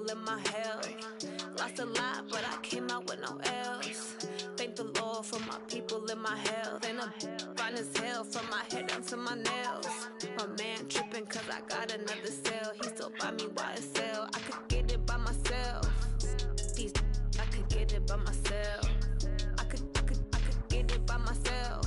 people in my health. Lost a lot, but I came out with no L's. Thank the Lord for my people in my health. And I'm fine as hell from my head down to my nails. My man tripping cause I got another sale. He still buy me YSL. I could get it by myself. These I could get it by myself. I could get it by myself.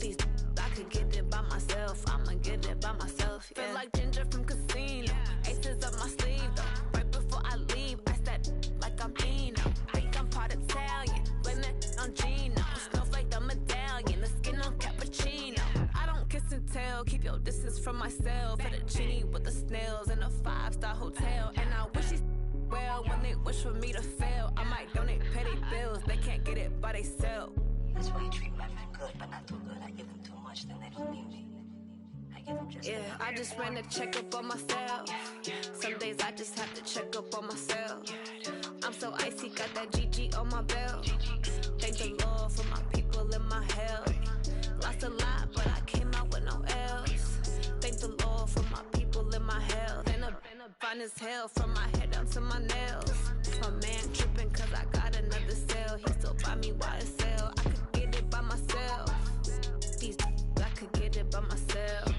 These I could get it by myself. I'ma get it by myself. Yeah. Feel like Ginger from Casino. Aces up my sleeve though. Right before I leave, I step like I'm Dino. Think I'm part Italian. Blame it on Gino. Snowflake the medallion. The skin on cappuccino. I don't kiss and tell. Keep your distance from myself. Fettuccine with the snails in a 5-star hotel. And I wish he's well when they wish for me to fail. I might donate petty bills. They can't get it by themselves. That's why you treat women good, but not too good. I give them too much, then they don't need me. I give them just I just ran a checkup on myself. Some days I just have to check up on myself. I'm so icy, got that GG on my belt. Thank the Lord for my people in my health. Lost a lot, but I came out with no L's. Thank the Lord for my people in my health. And I'm fine as hell from my head down to my nails. My man tripping cause I got another sale. He still buy me YSL. I could get it by myself. These I could get it by myself.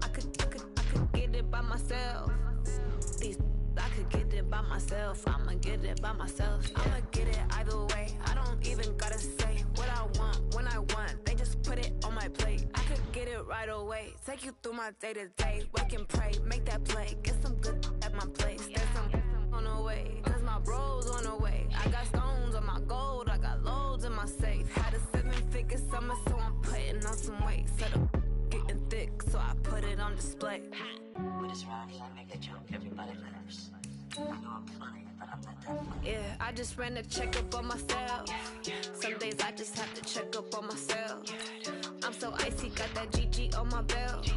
I could get it by myself. These I could get it by myself. I'ma get it by myself. Yeah. I'ma get it either way. I don't even gotta say what I want when I want. They just put it on my plate. I could get it right away. Take you through my day to day. Wake and pray, make that play. Get some good at my place. There's some on the way, cause my bros on the way. I got stones on my gold. I got loads in my safe. Had a 7-figure summer, so I'm putting on some weight. Set up getting thick, so I put it on display. With this ride, I make a joke, everybody laughs. I know I'm funny, but I'm not that funny. Yeah, I just ran a checkup on myself. Some days I just have to check up on myself. I'm so icy, got that GG on my belt.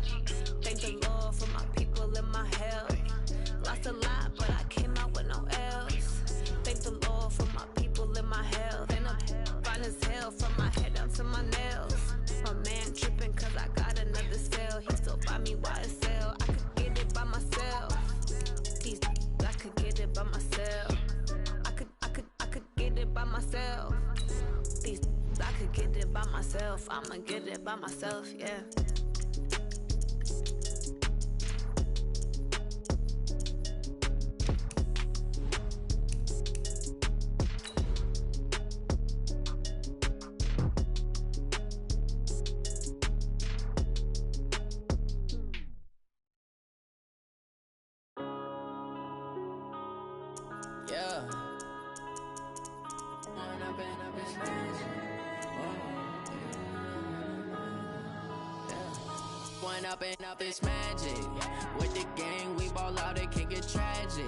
Thank the Lord for my people in my health. Lost a lot, but I came out with no L's. Thank the Lord for my people in my health. And I'm fine as hell from my head down to my nails. My man tripping cause I got another sale. He still buy me YSL. I could get it by myself. These I could get it by myself. I could get it by myself. These I could get it by myself. I'ma get it by myself, yeah. Up this magic. With the gang, we ball out, it can get tragic.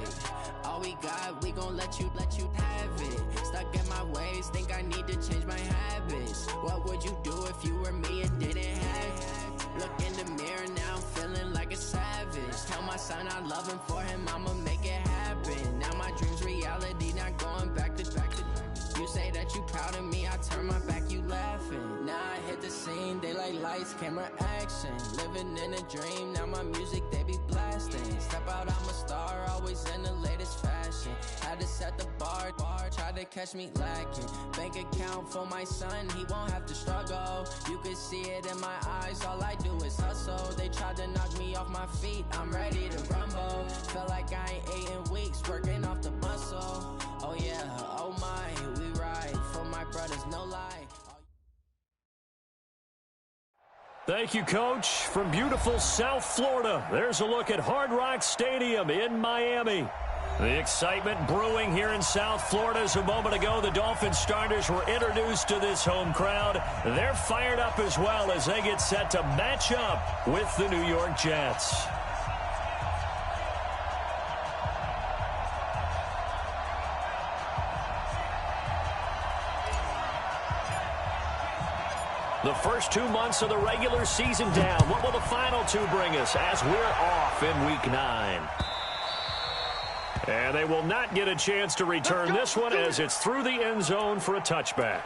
All we got, we gon' let you have it. Stuck in my ways, think I need to change my habits. What would you do if you were me and didn't have it? Look in the mirror now, I'm feeling like a savage. Tell my son I love him, for him I'ma make it happen. Now my dream's reality, not going back to You say that you proud of me, I turn my back, you laughing. Now I hit the scene, they like lights, camera, action. Living in a dream, now my music, they be blasting. Step out, I'm a star, always in the latest fashion. Had to set the bar, try to catch me lacking. Bank account for my son, he won't have to struggle. You can see it in my eyes, all I do is hustle. They tried to knock me off my feet, I'm ready to rumble. Feel like I ain't ate in weeks, working off the muscle. Oh yeah, oh my, we ride for my brothers, no lie. Thank you, Coach. From beautiful South Florida, there's a look at Hard Rock Stadium in Miami. The excitement brewing here in South Florida as a moment ago the Dolphins starters were introduced to this home crowd. They're fired up as well as they get set to match up with the New York Jets. The first 2 months of the regular season down. What will the final two bring us as we're off in Week 9? And they will not get a chance to return this one as it's through the end zone for a touchback.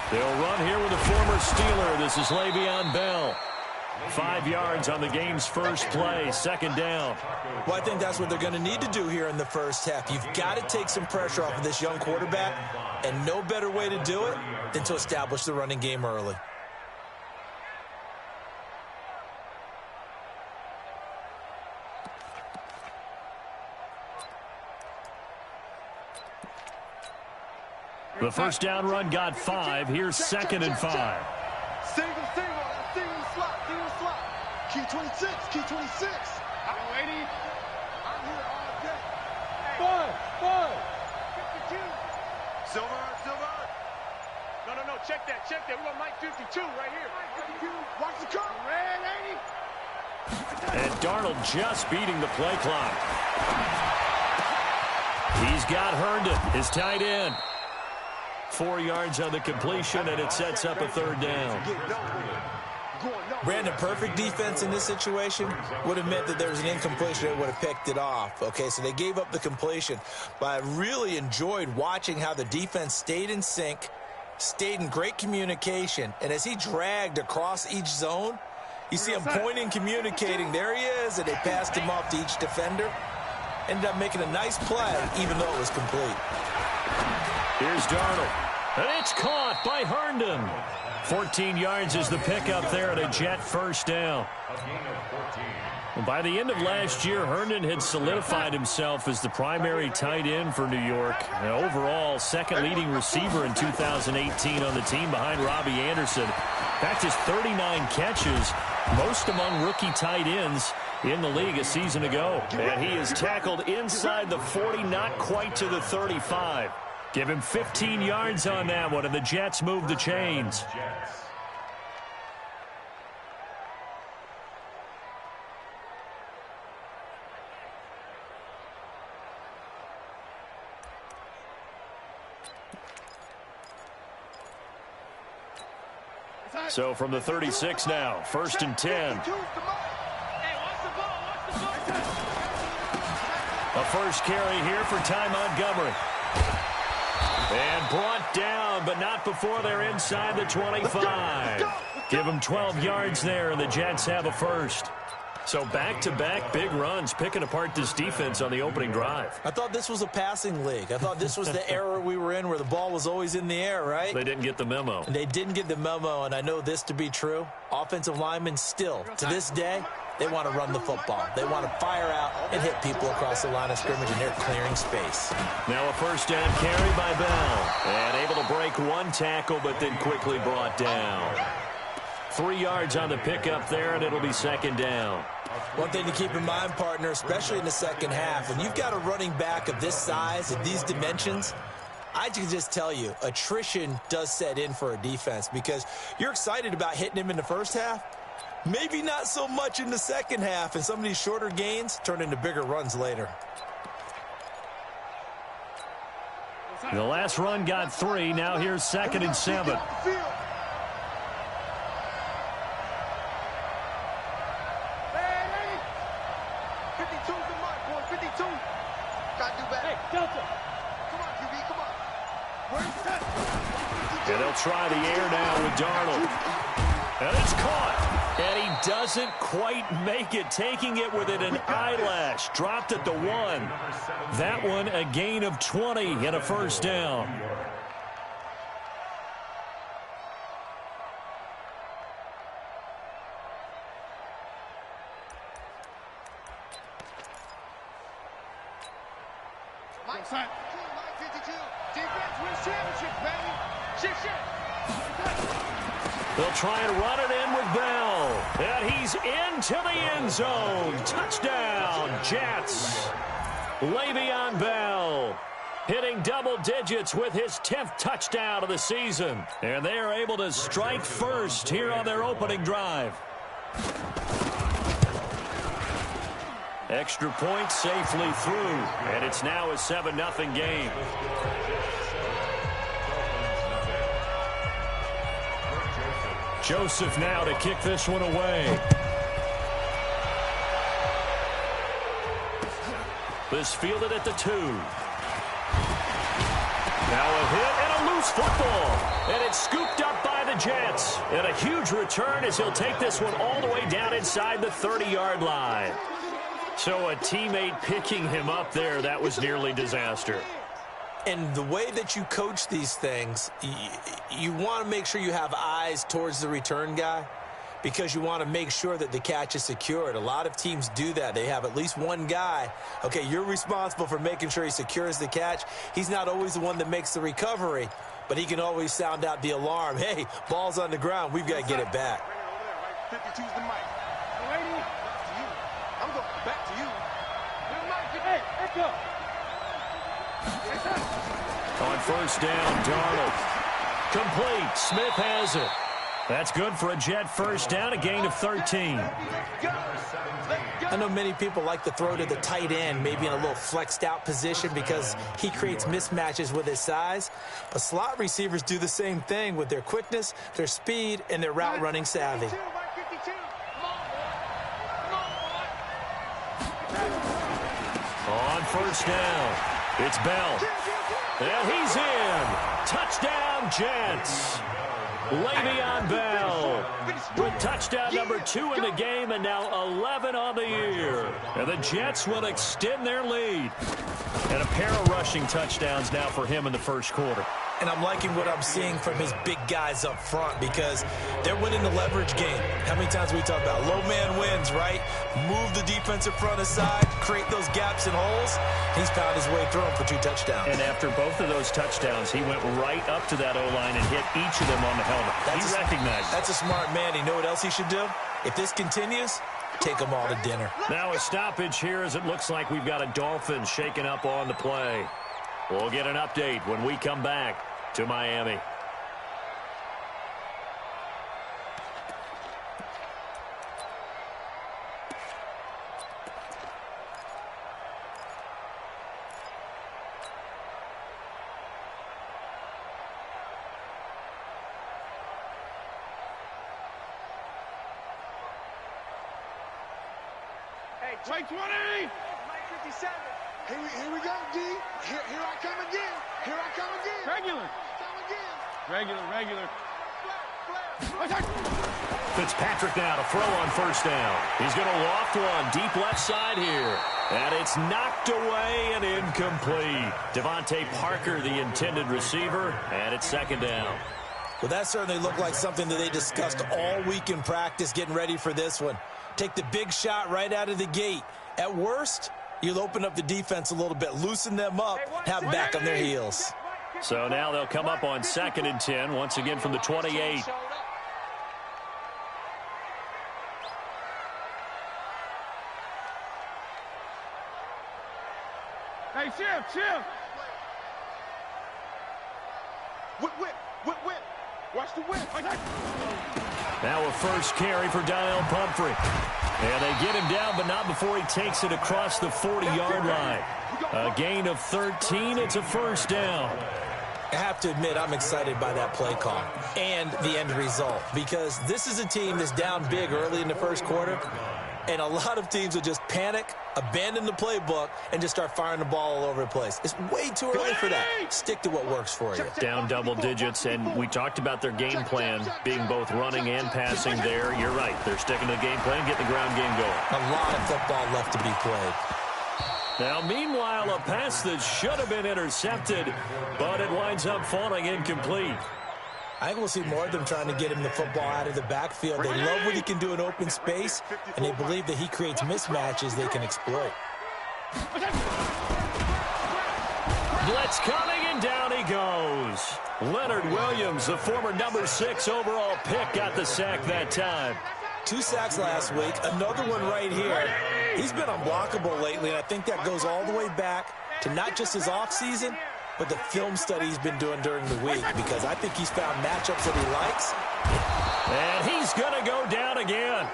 They'll run here with a former Steeler. This is Le'Veon Bell. 5 yards on the game's first play, second down. Well, I think that's what they're going to need to do here in the first half. You've got to take some pressure off of this young quarterback, and no better way to do it than to establish the running game early. The first down run got 5. Here's second and 5. Single slot. Key 26. I'm waiting. I'm here all day. Five. 52. Silver. No. Check that. We got Mike 52 right here. 52. Watch the car. Red 80. And Darnold just beating the play clock. He's got Herndon, his tight end. 4 yards on the completion, and it sets up a third down. Brandon, perfect defense in this situation would have meant that there was an incompletion. They would have picked it off. Okay, so they gave up the completion. But I really enjoyed watching how the defense stayed in sync, stayed in great communication. And as he dragged across each zone, you see him pointing, communicating. There he is, and they passed him off to each defender. Ended up making a nice play, even though it was complete. Here's Darnold. And it's caught by Herndon. 14 yards is the pickup there at a Jet first down. Well, by the end of last year, Herndon had solidified himself as the primary tight end for New York. And overall, second leading receiver in 2018 on the team behind Robbie Anderson. In fact, his 39 catches, most among rookie tight ends in the league a season ago. And he is tackled inside the 40, not quite to the 35. Give him 15 yards on that one, and the Jets move the chains. So from the 36 now, first and 10. A first carry here for Ty Montgomery. And brought down, but not before they're inside the 25. Give them 12 yards there, and the Jets have a first. So back-to-back big runs, picking apart this defense on the opening drive. I thought this was a passing league. I thought this was the era we were in where the ball was always in the air, right? They didn't get the memo. And they didn't get the memo, and I know this to be true. Offensive linemen still, to this day, they want to run the football. They want to fire out and hit people across the line of scrimmage, and they're clearing space. Now a first down carry by Bell. And able to break one tackle, but then quickly brought down. 3 yards on the pickup there, and it'll be second down. One thing to keep in mind, partner, especially in the second half, when you've got a running back of this size and these dimensions, I can just tell you, attrition does set in for a defense because you're excited about hitting him in the first half. Maybe not so much in the second half, and some of these shorter gains turn into bigger runs later. The last run got 3. Now here's second and 7. And they'll try the air now with Darnold. And it's caught. And he doesn't quite make it, taking it within an eyelash. Dropped at the 1. That one a gain of 20 and a first down. They'll try and run it in with Bell. And he's into the end zone. Touchdown, Jets. Le'Veon Bell hitting double digits with his 10th touchdown of the season. And they are able to strike first here on their opening drive. Extra point safely through. And it's now a 7-0 game. Joseph now to kick this one away. This fielded at the 2. Now a hit and a loose football. And it's scooped up by the Jets. And a huge return as he'll take this one all the way down inside the 30-yard line. So a teammate picking him up there, that was nearly disaster. And the way that you coach these things, you want to make sure you have eyes towards the return guy because you want to make sure that the catch is secured. A lot of teams do that. They have at least one guy. Okay, you're responsible for making sure he secures the catch. He's not always the one that makes the recovery, but he can always sound out the alarm. Hey, ball's on the ground. We've got to get it back. 52's the mic. Lady, to you. I'm going back to you. Hey, let's go. On first down, Darnold. Complete. Smith has it. That's good for a Jet first down, a gain of 13. I know many people like to throw to the tight end, maybe in a little flexed out position because he creates mismatches with his size. But slot receivers do the same thing with their quickness, their speed, and their route running savvy. On first down, it's Bell. And he's in. Touchdown, Jets. Le'Veon Bell with touchdown number 2 in the game and now 11 on the year. And the Jets will extend their lead. And a pair of rushing touchdowns now for him in the first quarter. And I'm liking what I'm seeing from his big guys up front because they're winning the leverage game. How many times we talk about low man wins, right? Move the defensive front aside, create those gaps and holes. He's found his way through them for 2 touchdowns. And after both of those touchdowns, he went right up to that O-line and hit each of them on the helmet. He recognized it. That's a smart man. You know what else he should do? If this continues, take them all to dinner. Now a stoppage here as it looks like we've got a Dolphin shaking up on the play. We'll get an update when we come back to Miami. Hey, 20! Mike 57. Here we go, D. Here I come again. Here I come again. Regular. Come again. Regular. Fitzpatrick now to throw on first down. He's going to loft one deep left side here. And it's knocked away and incomplete. Devontae Parker, the intended receiver, and it's second down. Well, that certainly looked like something that they discussed all week in practice getting ready for this one. Take the big shot right out of the gate. At worst, you'll open up the defense a little bit, loosen them up, have them back on their heels. So now they'll come up on 2nd and 10, once again from the 28. Hey, chill. Whip. Watch the whip. Now a first carry for Donnell Pumphrey. And they get him down, but not before he takes it across the 40-yard line. A gain of 13. It's a first down. I have to admit, I'm excited by that play call and the end result because this is a team that's down big early in the first quarter, and a lot of teams will just panic, abandon the playbook, and just start firing the ball all over the place. It's way too early for that. Stick to what works for you. Down double digits, and we talked about their game plan being both running and passing there. You're right. They're sticking to the game plan, getting the ground game going. A lot of football left to be played. Now, meanwhile, a pass that should have been intercepted, but it winds up falling incomplete. I think we'll see more of them trying to get him the football out of the backfield. They love what he can do in open space, and they believe that he creates mismatches they can exploit. Blitz coming, and down he goes. Leonard Williams, the former number 6 overall pick, got the sack that time. 2 sacks last week, another one right here. He's been unblockable lately, and I think that goes all the way back to not just his offseason, but the film study he's been doing during the week, because I think he's found matchups that he likes. And he's going to go down again.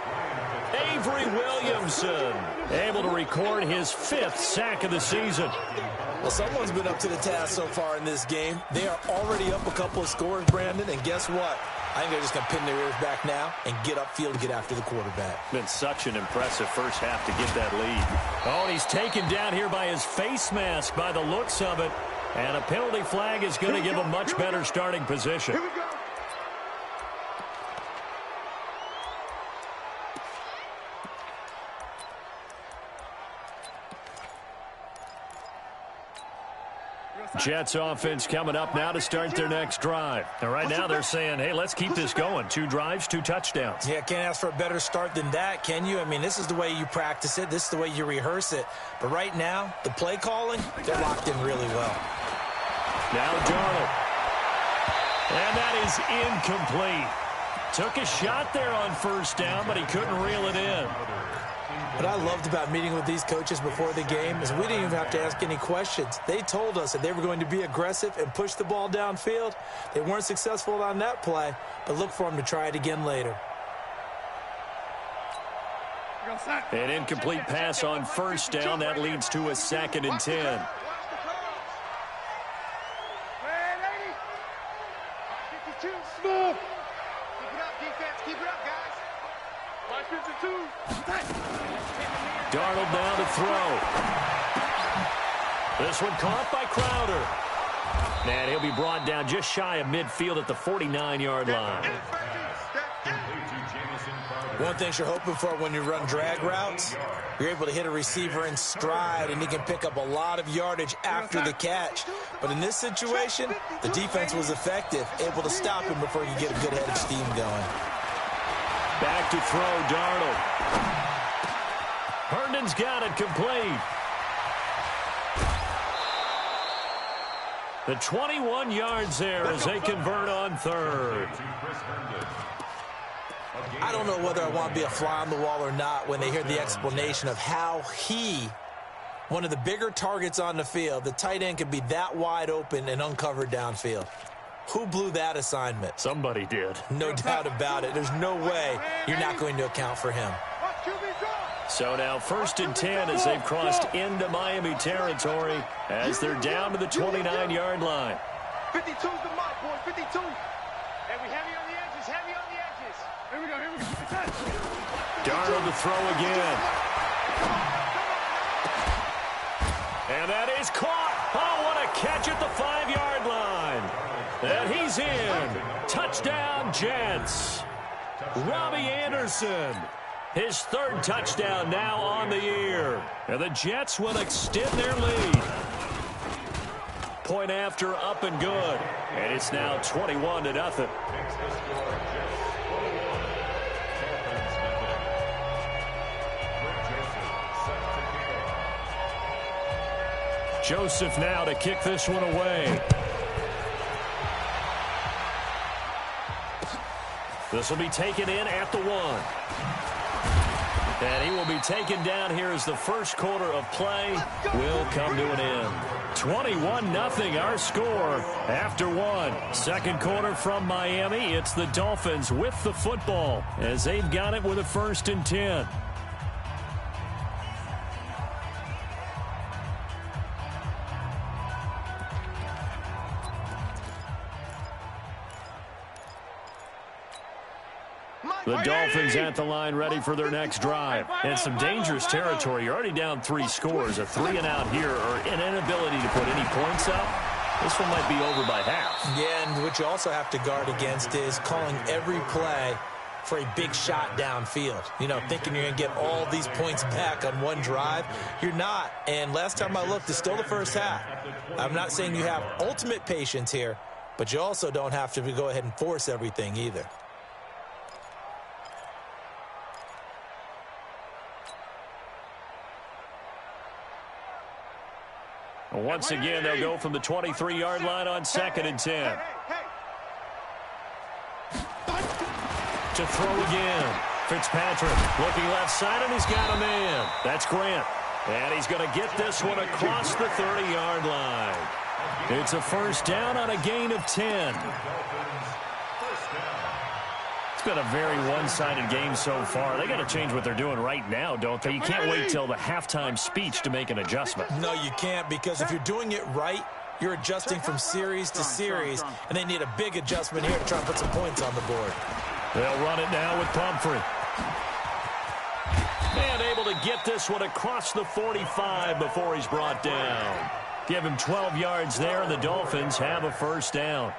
Avery Williamson able to record his 5th sack of the season. Well, someone's been up to the task so far in this game. They are already up a couple of scores, Brandon, and guess what? I think they're just going to pin their ears back now and get upfield and get after the quarterback. Been such an impressive first half to get that lead. Oh, and he's taken down here by his face mask by the looks of it. And a penalty flag is going to give a much better starting position. Here we go. Jets offense coming up now to start their next drive. And right now they're saying, hey, let's keep this going. 2 drives, 2 touchdowns. Yeah, can't ask for a better start than that, can you? I mean, this is the way you practice it. This is the way you rehearse it. But right now, the play calling, they're locked in really well. Now Darnold. And that is incomplete. Took a shot there on first down, but he couldn't reel it in. What I loved about meeting with these coaches before the game is we didn't even have to ask any questions. They told us that they were going to be aggressive and push the ball downfield. They weren't successful on that play, but look for them to try it again later. An incomplete pass on first down. That leads to a 2nd and 10. Smooth. Keep it up, defense. Keep it up, guys. 552. Darnold now to throw. This one caught by Crowder. And he'll be brought down just shy of midfield at the 49-yard line. One thing you're hoping for when you run drag routes, you're able to hit a receiver in stride, and he can pick up a lot of yardage after the catch. But in this situation, the defense was effective, able to stop him before he could get a good head of steam going. Back to throw, Darnold. Herndon's got it complete. The 21 yards there as they convert on 3rd. I don't know whether I want to be a fly on the wall or not when they hear the explanation of how one of the bigger targets on the field, the tight end could be that wide open and uncovered downfield. Who blew that assignment? Somebody did. No doubt about it. There's no way you're not going to account for him. So now 1st and 10 as they've crossed into Miami territory as they're down to the 29-yard line. 52's the mark, boys. 52. And we heavy on the edges. Heavy on the edges. Here we go. Here we go. Darnold to throw again. And that is caught. Oh, what a catch at the 5-yard line. And he's in. Touchdown, Jets. Robbie Anderson. His 3rd touchdown now on the year. And the Jets will extend their lead. Point after up and good. And it's now 21-0. Joseph now to kick this one away. This will be taken in at the 1. And he will be taken down here as the first quarter of play will come to an end. 21-0 our score after 1. Second quarter from Miami. It's the Dolphins with the football as they've got it with a 1st and 10. The Dolphins at the line ready for their next drive. And some dangerous territory. You're already down 3 scores. A 3-and-out here or an inability to put any points up. This one might be over by half. Yeah, and what you also have to guard against is calling every play for a big shot downfield. You know, thinking you're going to get all these points back on one drive. You're not. And last time I looked, it's still the first half. I'm not saying you have ultimate patience here, but you also don't have to go ahead and force everything either. Once again, they'll go from the 23-yard line on 2nd and 10. To throw again. Fitzpatrick looking left side, and he's got a man. That's Grant. And he's going to get this one across the 30-yard line. It's a first down on a gain of 10. It's been a very one-sided game so far. They got to change what they're doing right now, don't they? You can't wait till the halftime speech to make an adjustment. No, you can't, because if you're doing it right, You're adjusting from series to series, and they need a big adjustment here to try and put some points on the board. They'll run it now with Pumphrey. And able to get this one across the 45 before he's brought down. Give him 12 yards there, and the Dolphins have a first down.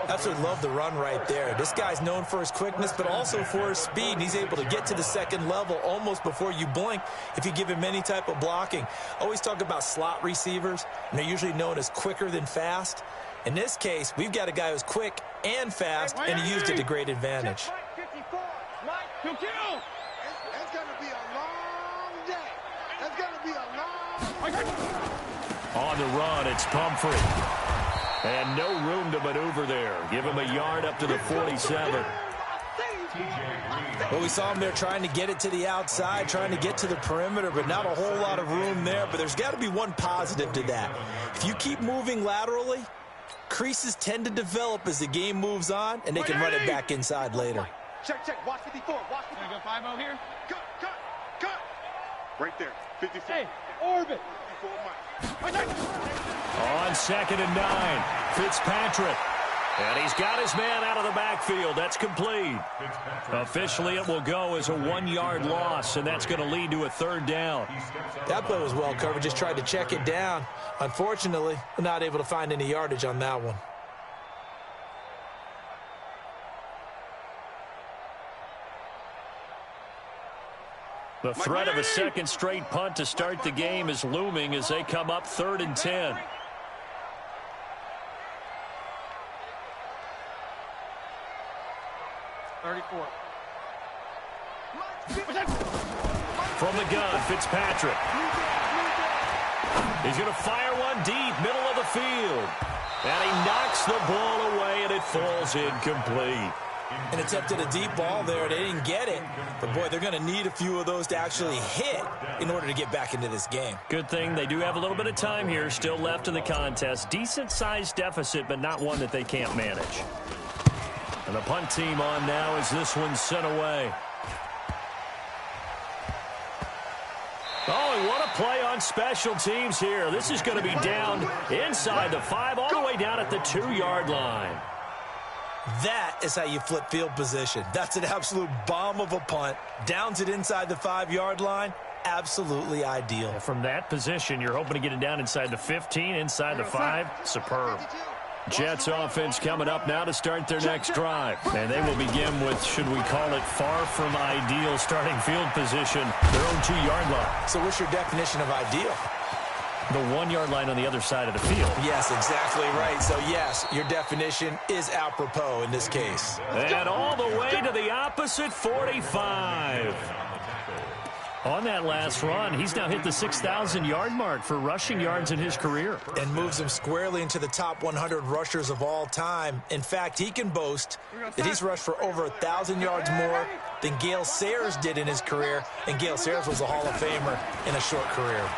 Absolutely love the run right there. This guy's known for his quickness, but also for his speed. And he's able to get to the second level almost before you blink if you give him any type of blocking. Always talk about slot receivers, and they're usually known as quicker than fast. In this case, we've got a guy who's quick and fast, and he used it to great advantage. It's going to be a long day. It's going to be a long... On the run, it's Pumphrey. And no room to maneuver there. Give him a yard up to the 47. Well, we saw him there trying to get it to the outside, trying to get to the perimeter, but not a whole lot of room there. But there's got to be one positive to that. If you keep moving laterally, creases tend to develop as the game moves on, and they can run it back inside later. Check. Watch 54. Watch 54. Go 5-0 here. Cut. Right there. 54. Hey, orbit. 54 Mike. On 2nd and 9, Fitzpatrick. And he's got his man out of the backfield. That's complete. Officially, it will go as a 1-yard loss, and that's going to lead to a third down. That play was well covered. Just tried to check it down. Unfortunately, not able to find any yardage on that one. The threat of a second straight punt to start the game is looming as they come up 3rd and 10. From the gun, Fitzpatrick. He's going to fire one deep, middle of the field. And he knocks the ball away, and it falls incomplete. And attempted a deep ball there. They didn't get it. But, boy, they're going to need a few of those to actually hit in order to get back into this game. Good thing they do have a little bit of time here still left in the contest. Decent-sized deficit, but not one that they can't manage. And the punt team on now as this one's sent away. Oh, and what a play on special teams here. This is going to be down inside the 5, all the way down at the 2-yard line. That is how you flip field position. That's an absolute bomb of a punt. Downs it inside the 5-yard line. Absolutely ideal. From that position, you're hoping to get it down inside the 15, inside the 5. Superb. Jets offense coming up now to start their next drive. And they will begin with, should we call it, far from ideal starting field position, their own 2-yard line. So what's your definition of ideal? The 1-yard line on the other side of the field. Yes, exactly right. So, yes, your definition is apropos in this case. And all the way to the opposite 45. On that last run, he's now hit the 6,000-yard mark for rushing yards in his career. And moves him squarely into the top 100 rushers of all time. In fact, he can boast that he's rushed for over 1,000 yards more than Gale Sayers did in his career. And Gale Sayers was a Hall of Famer in a short career.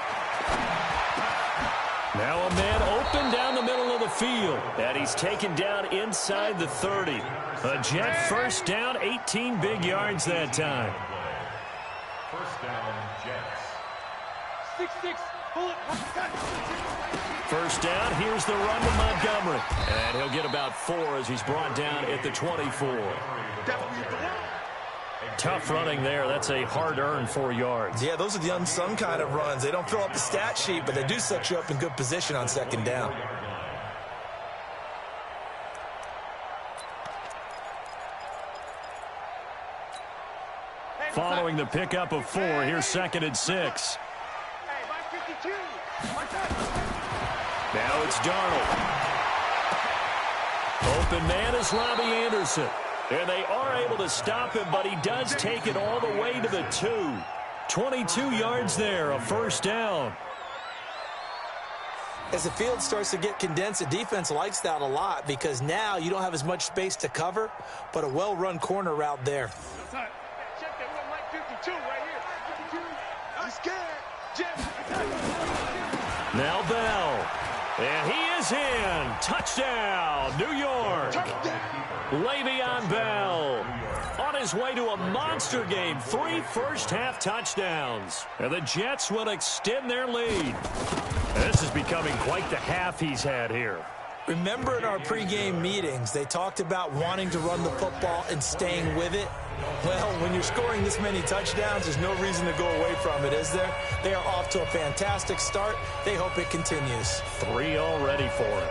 Now a man open down the middle of the field. And he's taken down inside the 30. A Jet first down, 18 big yards that time. First down, Jets. 6-6. First down, here's the run to Montgomery. And he'll get about 4 as he's brought down at the 24. Tough running there. That's a hard-earned 4 yards. Yeah, those are the unsung kind of runs. They don't fill up the stat sheet, but they do set you up in good position on second down. Following the pickup of 4, here's 2nd and 6. Now it's Darnold. Open man is Robbie Anderson. And they are able to stop him, but he does take it all the way to the 2. 22 yards there, a first down. As the field starts to get condensed, the defense likes that a lot because now you don't have as much space to cover, but a well-run corner route there. Check that one, Mike 52 right here. 52. I'm scared. Now Bell. And he is in. Touchdown, New York. Le'Veon Bell on his way to a monster game. 3 first-half touchdowns. And the Jets will extend their lead. This is becoming quite the half he's had here. Remember in our pregame meetings, they talked about wanting to run the football and staying with it? Well, when you're scoring this many touchdowns, there's no reason to go away from it, is there? They are off to a fantastic start. They hope it continues. 3 already for him.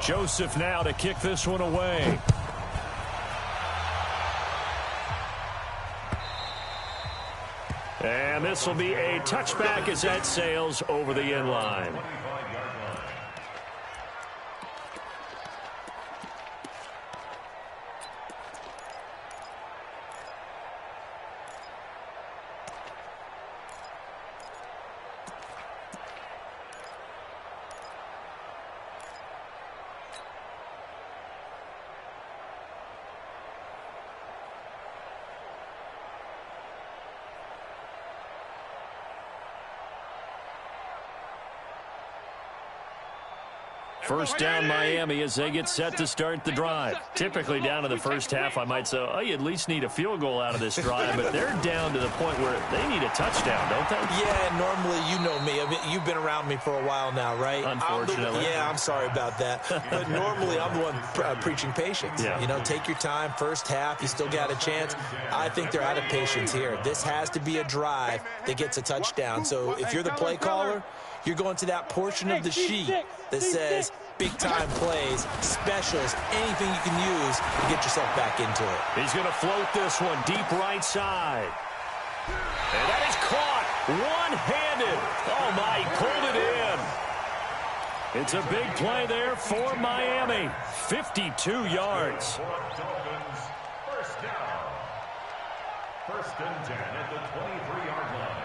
Joseph now to kick this one away. And this will be a touchback as that sails over the end line. First down Miami as they get set to start the drive. Typically down to the first half, I might say, oh, you at least need a field goal out of this drive, but they're down to the point where they need a touchdown, don't they? Yeah, normally, you know me. I mean, you've been around me for a while now, right? Unfortunately. I'm sorry about that. But normally, I'm the one preaching patience. Yeah. You know, take your time. First half, you still got a chance. I think they're out of patience here. This has to be a drive that gets a touchdown. So if you're the play caller, you're going to that portion of the sheet that says big-time plays, specials, anything you can use to get yourself back into it. He's going to float this one deep right side. And that is caught one-handed. Oh, my, he pulled it in. It's a big play there for Miami. 52 yards. First down. First and 10 at the 23-yard line.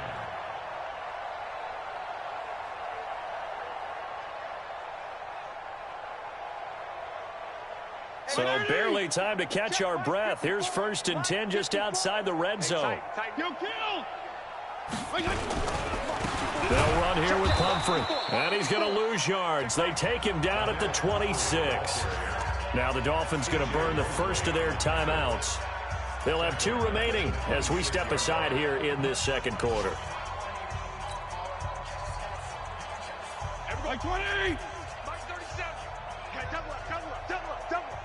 So barely time to catch our breath. Here's first and 10 just outside the red zone. They'll run here with Pumphrey. And he's going to lose yards. They take him down at the 26. Now the Dolphins going to burn the first of their timeouts. They'll have 2 remaining as we step aside here in this second quarter. Everybody 20! Mike 37. Okay, double up, double up, double up, double up.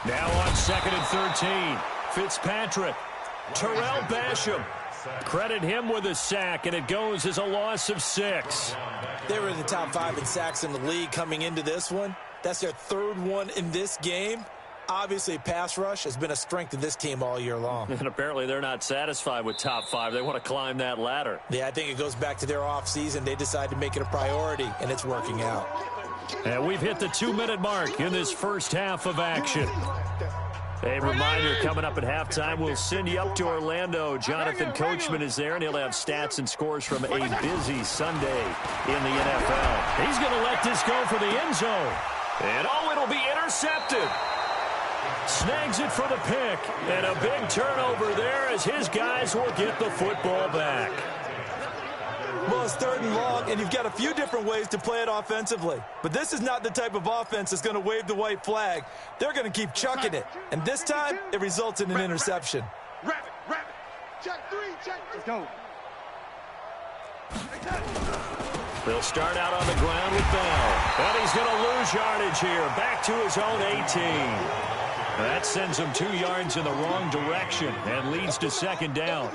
Now on second and 13, Fitzpatrick, Terrell Basham. Credit him with a sack, and it goes as a loss of 6. They were in the top 5 in sacks in the league coming into this one. That's their 3rd one in this game. Obviously, pass rush has been a strength of this team all year long. And apparently they're not satisfied with top 5. They want to climb that ladder. Yeah, I think it goes back to their offseason. They decided to make it a priority, and it's working out. And we've hit the 2-minute mark in this first half of action. A reminder, coming up at halftime, we'll send you up to Orlando. Jonathan Coachman is there, and he'll have stats and scores from a busy Sunday in the NFL. He's going to let this go for the end zone. And, oh, it'll be intercepted. Snags it for the pick. And a big turnover there as his guys will get the football back. Well, it's 3rd and long, and you've got a few different ways to play it offensively. But this is not the type of offense that's going to wave the white flag. They're going to keep chucking it. And this time, it results in an interception. Rabbit, rabbit. Check 3, check. Let's go. They'll start out on the ground with Bell. And he's going to lose yardage here. Back to his own 18. That sends him 2 yards in the wrong direction and leads to 2nd down.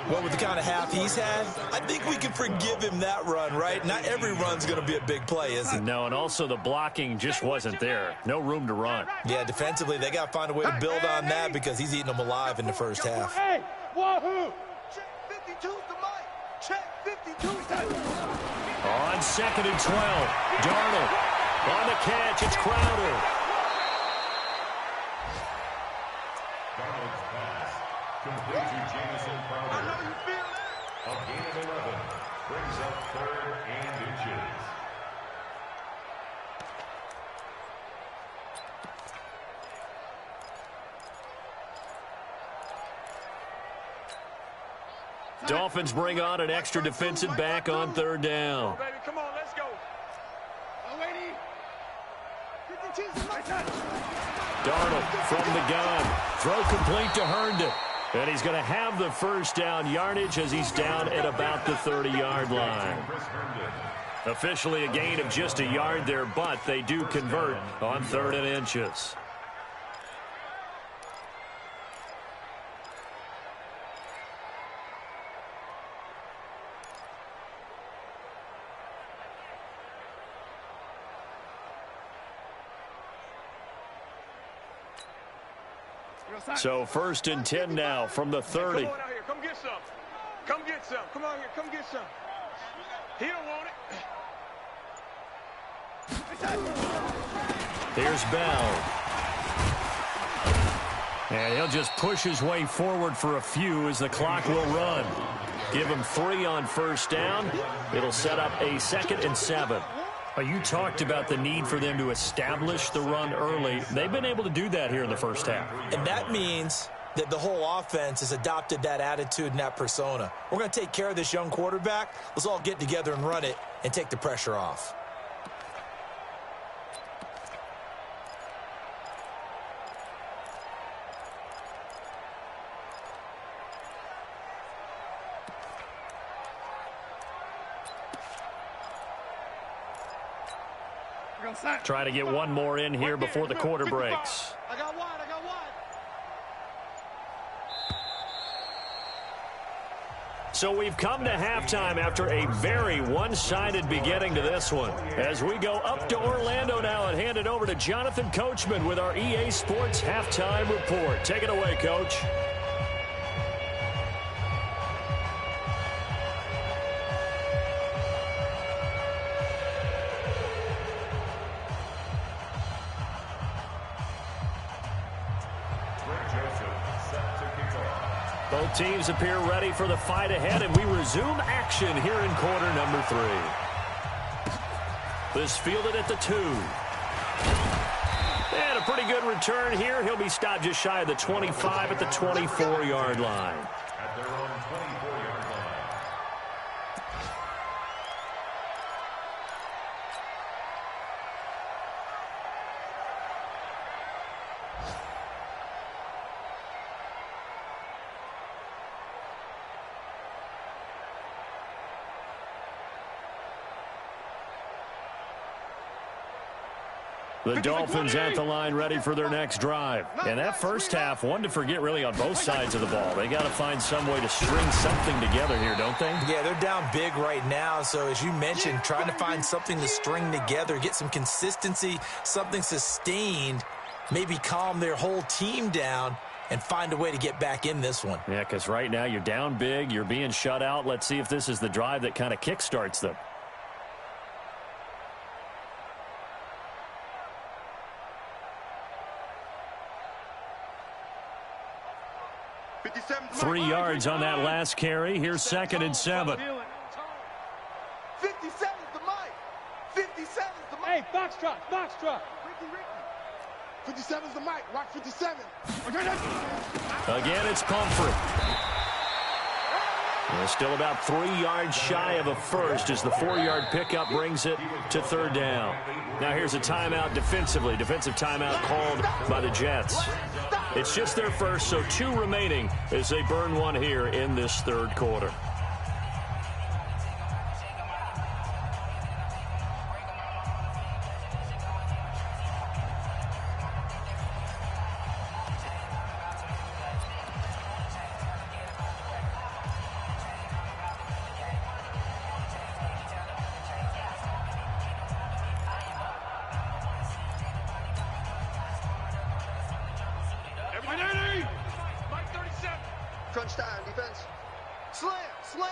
Well, with the kind of half he's had, I think we can forgive him that run, right? Not every run's going to be a big play, is it? No, and also the blocking just wasn't there. No room to run. Yeah, defensively, they got to find a way to build on that because he's eating them alive in the first half. Hey, wahoo! Check 52's the mic. Check 52's the On 2nd and 12, Darnold. On the catch, it's Crowder. Darnold's pass. Complete to Jamison Crowder. I know you feel that. A gain of 11. Brings up 3rd and inches. Dolphins bring on an extra defensive back on 3rd down. Baby, come on, let's go. Darnold from the gun. Throw complete to Herndon. And he's going to have the first down yardage as he's down at about the 30-yard line. Officially a gain of just a yard there, but they do convert on 3rd and inches. So 1st and 10 now from the 30. Come on out here. Come get some. Come get some. Come on here. Come get some. He don't want it. Here's Bell. And he'll just push his way forward for a few as the clock will run. Give him 3 on 1st down. It'll set up a 2nd and 7. You talked about the need for them to establish the run early. They've been able to do that here in the first half. And that means that the whole offense has adopted that attitude and that persona. We're going to take care of this young quarterback. Let's all get together and run it and take the pressure off. Try to get one more in here before the quarter breaks. I got wide. I got wide. So we've come to halftime after a very one-sided beginning to this one. As we go up to Orlando now and hand it over to Jonathan Coachman with our EA Sports Halftime Report. Take it away, Coach. Both teams appear ready for the fight ahead, and we resume action here in quarter number 3. This fielded at the 2. And a pretty good return here. He'll be stopped just shy of the 25 at the 24-yard line. At their own 24-yard line. The Dolphins at the line ready for their next drive. And that first half, one to forget really on both sides of the ball. They got to find some way to string something together here, don't they? Yeah, they're down big right now. So as you mentioned, trying to find something to string together, get some consistency, something sustained, maybe calm their whole team down and find a way to get back in this one. Yeah, because right now you're down big, you're being shut out. Let's see if this is the drive that kind of kickstarts them. Three yards on that last carry. Here's 2nd and 7. 57's the mic. 57's the mic. Hey, Foxtrot, Foxtrot. Ricky. 57's the mic. Rock 57. Again, it's Pumphrey. They're still about 3 yards shy of a first as the 4-yard pickup brings it to 3rd down. Now here's a timeout defensively. Defensive timeout called by the Jets. It's just their first, so 2 remaining as they burn one here in this 3rd quarter. Crunch time, defense. Slam, slam.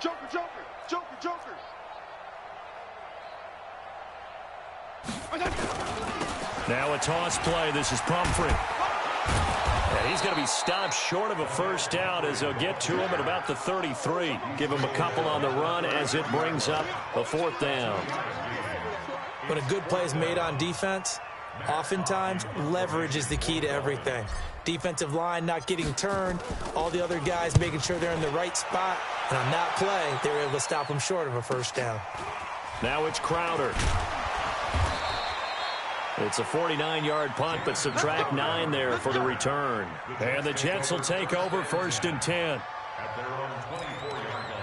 Joker, joker, joker, joker. Now a toss play. This is Pumphrey. And he's going to be stopped short of a first down as they'll get to him at about the 33. Give him a couple on the run as it brings up a 4th down. When a good play is made on defense, oftentimes leverage is the key to everything. Defensive line not getting turned, all the other guys making sure they're in the right spot. And on that play, they were able to stop them short of a first down. Now it's Crowder. It's a 49-yard punt, but subtract 9 there for the return. And the Jets will take over 1st and 10. At their own 24-yard line.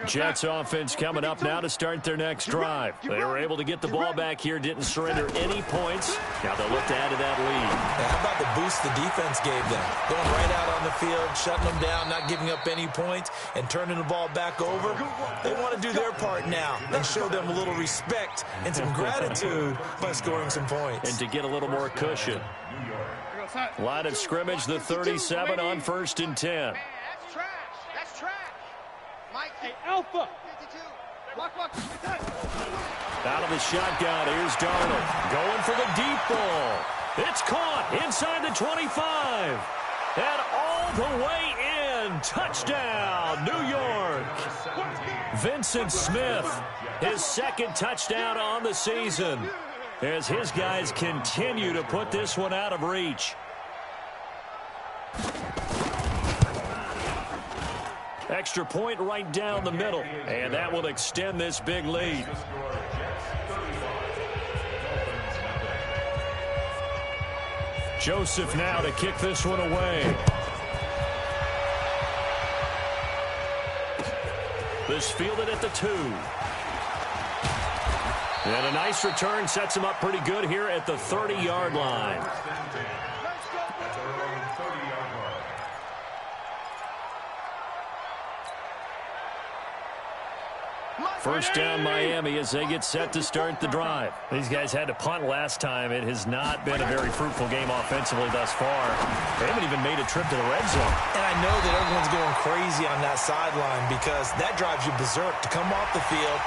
Jets offense coming up now to start their next drive. They were able to get the ball back here, didn't surrender any points. Now they'll look to add to that lead. How about the boost the defense gave them? Going right out on the field, shutting them down, not giving up any points, and turning the ball back over. They want to do their part now and show them a little respect and some gratitude by scoring some points. And to get a little more cushion. Line of scrimmage, the 37 on 1st and 10. That's trash. That's trash. Mike, hey, Alpha. 52. Block. Out of the shotgun, here's Darnold. Going for the deep ball. It's caught inside the 25. And all the way in. Touchdown, New York. Vincent Smith, his 2nd touchdown on the season, as his guys continue to put this one out of reach. Extra point right down the middle, and that will extend this big lead. Joseph now to kick this one away. This fielded at the 2. And a nice return sets him up pretty good here at the 30-yard line. First down Miami as they get set to start the drive. These guys had to punt last time. It has not been a very fruitful game offensively thus far. They haven't even made a trip to the red zone. And I know that everyone's going crazy on that sideline because that drives you berserk to come off the field,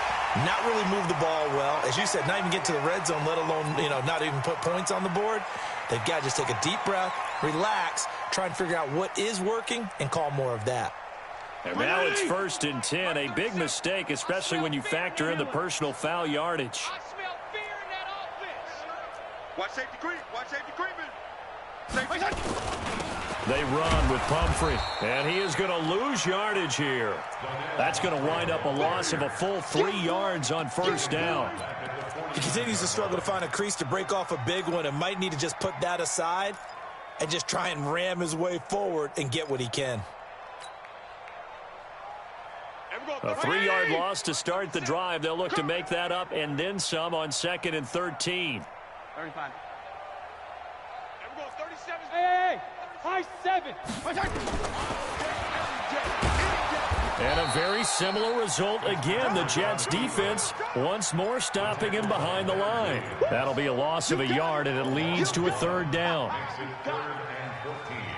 not really move the ball well. As you said, not even get to the red zone, let alone, not even put points on the board. They've got to just take a deep breath, relax, try and figure out what is working, and call more of that. And now it's 1st and 10. A big mistake, especially when you factor in the personal foul yardage. I smell fear in that offense. Watch safety creep. Watch safety creeping. They run with Pumphrey, and he is going to lose yardage here. That's going to wind up a loss of a full 3 yards on 1st down. He continues to struggle to find a crease to break off a big one and might need to just put that aside and just try and ram his way forward and get what he can. A 3-yard loss to start the drive. They'll look to make that up and then some on 2nd and 13. 35. Hey, high 7. And a very similar result again. The Jets defense once more stopping him behind the line. That'll be a loss of a yard, and it leads to a 3rd down.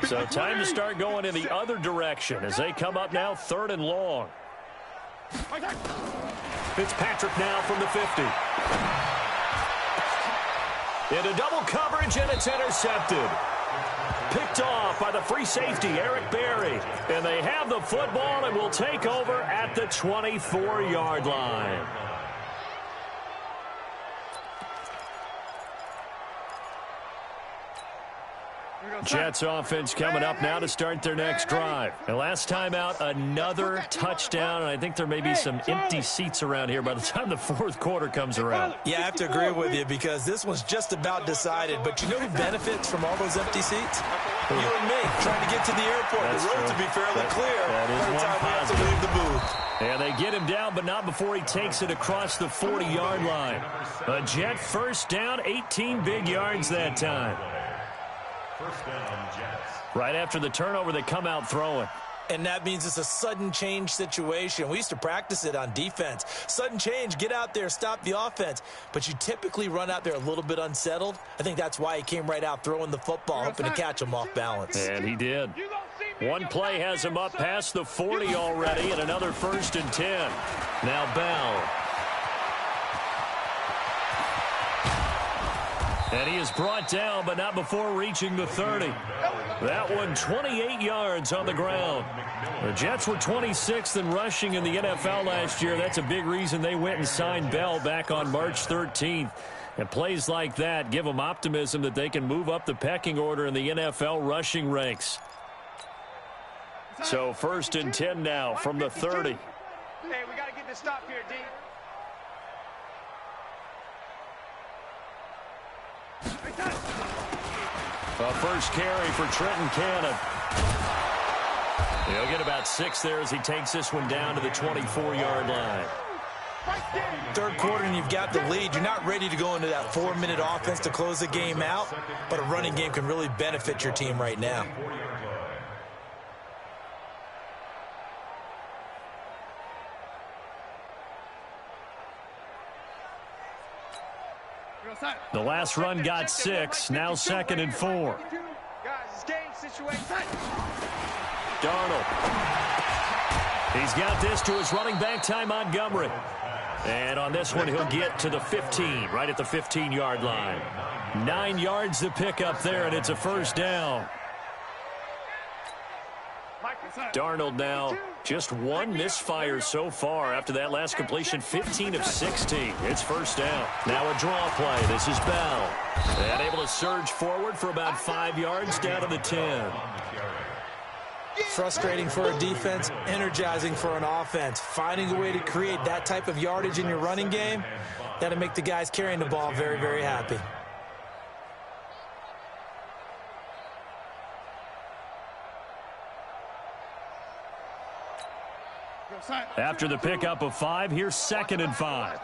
So time to start going in the other direction as they come up now 3rd and long. Fitzpatrick now from the 50. Into double coverage, and it's intercepted. Picked off by the free safety, Eric Berry. And they have the football and will take over at the 24-yard line. Jets offense coming up now to start their next drive. And last time out, another touchdown. And I think there may be some empty seats around here by the time the 4th quarter comes around. Yeah, I have to agree with you because this one's just about decided. But you know who benefits from all those empty seats? You and me, trying to get to the airport. That's the road true. to be fairly clear that is by the one time we have to positive. leave the booth. And they get him down, but not before he takes it across the 40-yard line. A Jet first down, 18 big yards that time. First down, Jets. Right after the turnover, they come out throwing. And that means it's a sudden change situation. We used to practice it on defense. Sudden change, get out there, stop the offense. But you typically run out there a little bit unsettled. I think that's why he came right out throwing the football, hoping to catch him off balance. And he did. One play has him up past the 40 already, and another 1st and 10. Now Bell. And he is brought down, but not before reaching the 30. That one 28 yards on the ground. The Jets were 26th in rushing in the NFL last year. That's a big reason they went and signed Bell back on March 13th. And plays like that give them optimism that they can move up the pecking order in the NFL rushing ranks. So 1st and 10 now from the 30. Hey, we got to get this stop here, D. A first carry for Trenton Cannon. He'll get about 6 there as he takes this one down to the 24-yard line. Third quarter and you've got the lead. You're not ready to go into that 4-minute offense to close the game out, but a running game can really benefit your team right now. The last run got 6. Now 2nd and 4. Darnold. He's got this to his running back, Ty Montgomery. And on this one, he'll get to the 15, right at the 15-yard line. 9 yards to pick up there, and it's a first down. Darnold now just 1 misfire so far after that last completion, 15 of 16. It's first down. Now a draw play. This is Bell. And able to surge forward for about 5 yards down to the 10. Frustrating for a defense, energizing for an offense. Finding a way to create that type of yardage in your running game, that'll make the guys carrying the ball very, very happy. After the pickup of 5, here's 2nd and 5.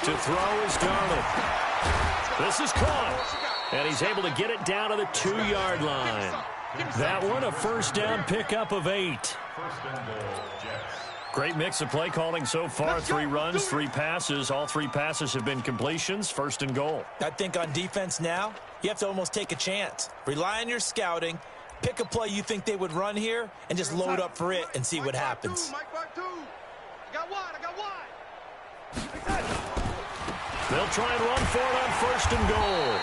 To throw is Darnold. This is caught. And he's able to get it down to the 2-yard line. That one a first down pickup of 8. Great mix of play calling so far. 3 runs, 3 passes. All 3 passes have been completions. 1st and goal. I think on defense now, you have to almost take a chance. Rely on your scouting. Pick a play you think they would run here and just load up for it and see what happens. They'll try and run for it on 1st and goal.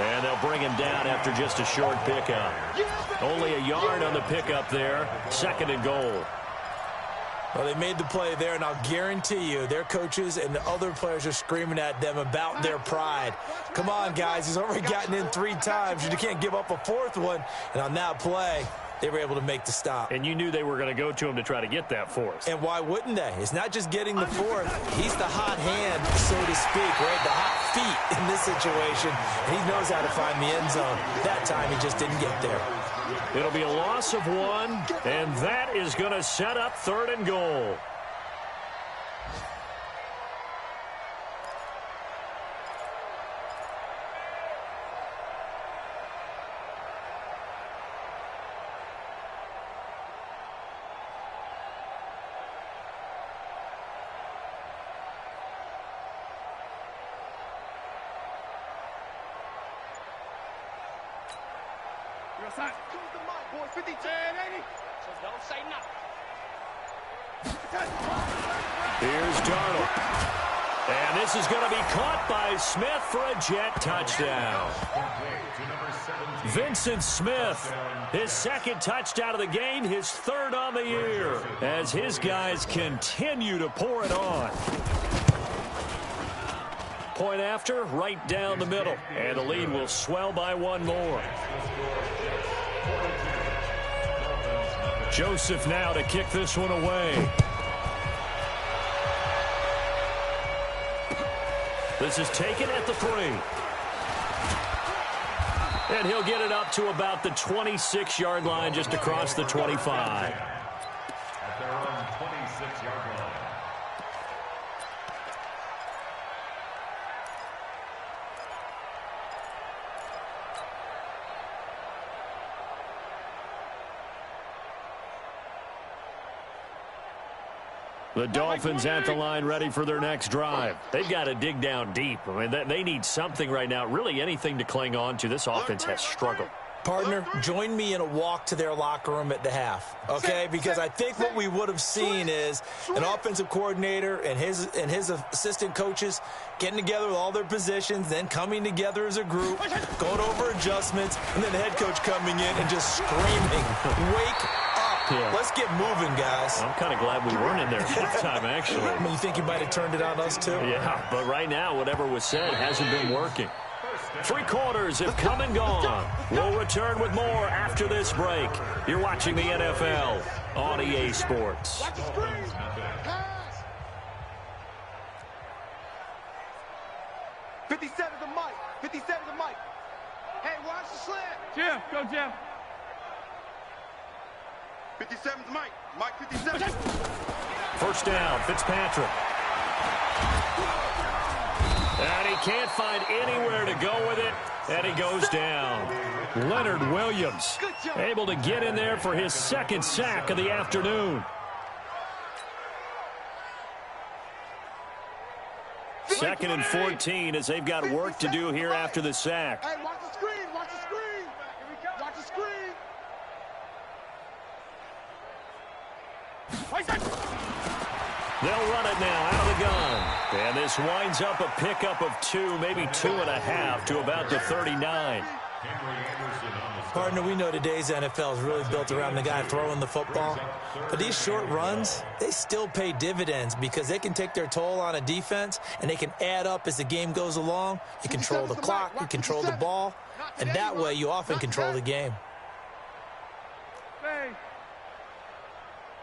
And they'll bring him down after just a short pickup. Only a yard on the pickup there. 2nd and goal. Well, they made the play there, and I'll guarantee you their coaches and the other players are screaming at them about their pride. Come on, guys. He's already gotten in 3 times. You can't give up a 4th one. And on that play, they were able to make the stop. And you knew they were going to go to him to try to get that 4th. And why wouldn't they? It's not just getting the 4th. He's the hot hand, so to speak, right? The hot feet in this situation. And he knows how to find the end zone. That time, he just didn't get there. It'll be a loss of 1, and that is going to set up 3rd and goal. Here's Darnold. And this is going to be caught by Smith for a jet touchdown. Vincent Smith, his 2nd touchdown of the game, his 3rd on the year, as his guys continue to pour it on. Point after, right down the middle, and the lead will swell by 1 more. Joseph now to kick this one away. This is taken at the 3. And he'll get it up to about the 26-yard line, just across the 25. At their own 26-yard line. The Dolphins at the line, ready for their next drive. They've got to dig down deep. I mean, they need something right now, really anything to cling on to. This offense has struggled. Partner, join me in a walk to their locker room at the half, okay? Because I think what we would have seen is an offensive coordinator and his assistant coaches getting together with all their positions, then coming together as a group, going over adjustments, and then the head coach coming in and just screaming, "Wake up!" Yeah. Let's get moving, guys. I'm kind of glad we weren't in there half time, actually. I mean, you think you might have turned it on us, too? Yeah, but right now, whatever was said hasn't been working. 3 quarters have come and gone. We'll return with more after this break. You're watching the NFL on EA Sports. Watch the screen. Pass. 57 to Mike. 57 to Mike. Hey, watch the slant. Jim, go Jim. 57 to Mike. Mike 57. First down, Fitzpatrick. And he can't find anywhere to go with it, and he goes down. Leonard Williams able to get in there for his 2nd sack of the afternoon. 2nd and 14 as they've got work to do here after the sack. Hey, watch the screen. Watch the screen. Watch the screen. They'll run it now out of the gun. And this winds up a pickup of 2, maybe 2.5 to about the 39. Partner, we know today's NFL is really built around the guy throwing the football. But these short runs, they still pay dividends because they can take their toll on a defense, and they can add up as the game goes along. You control the clock, you control the ball, and that way you often control the game.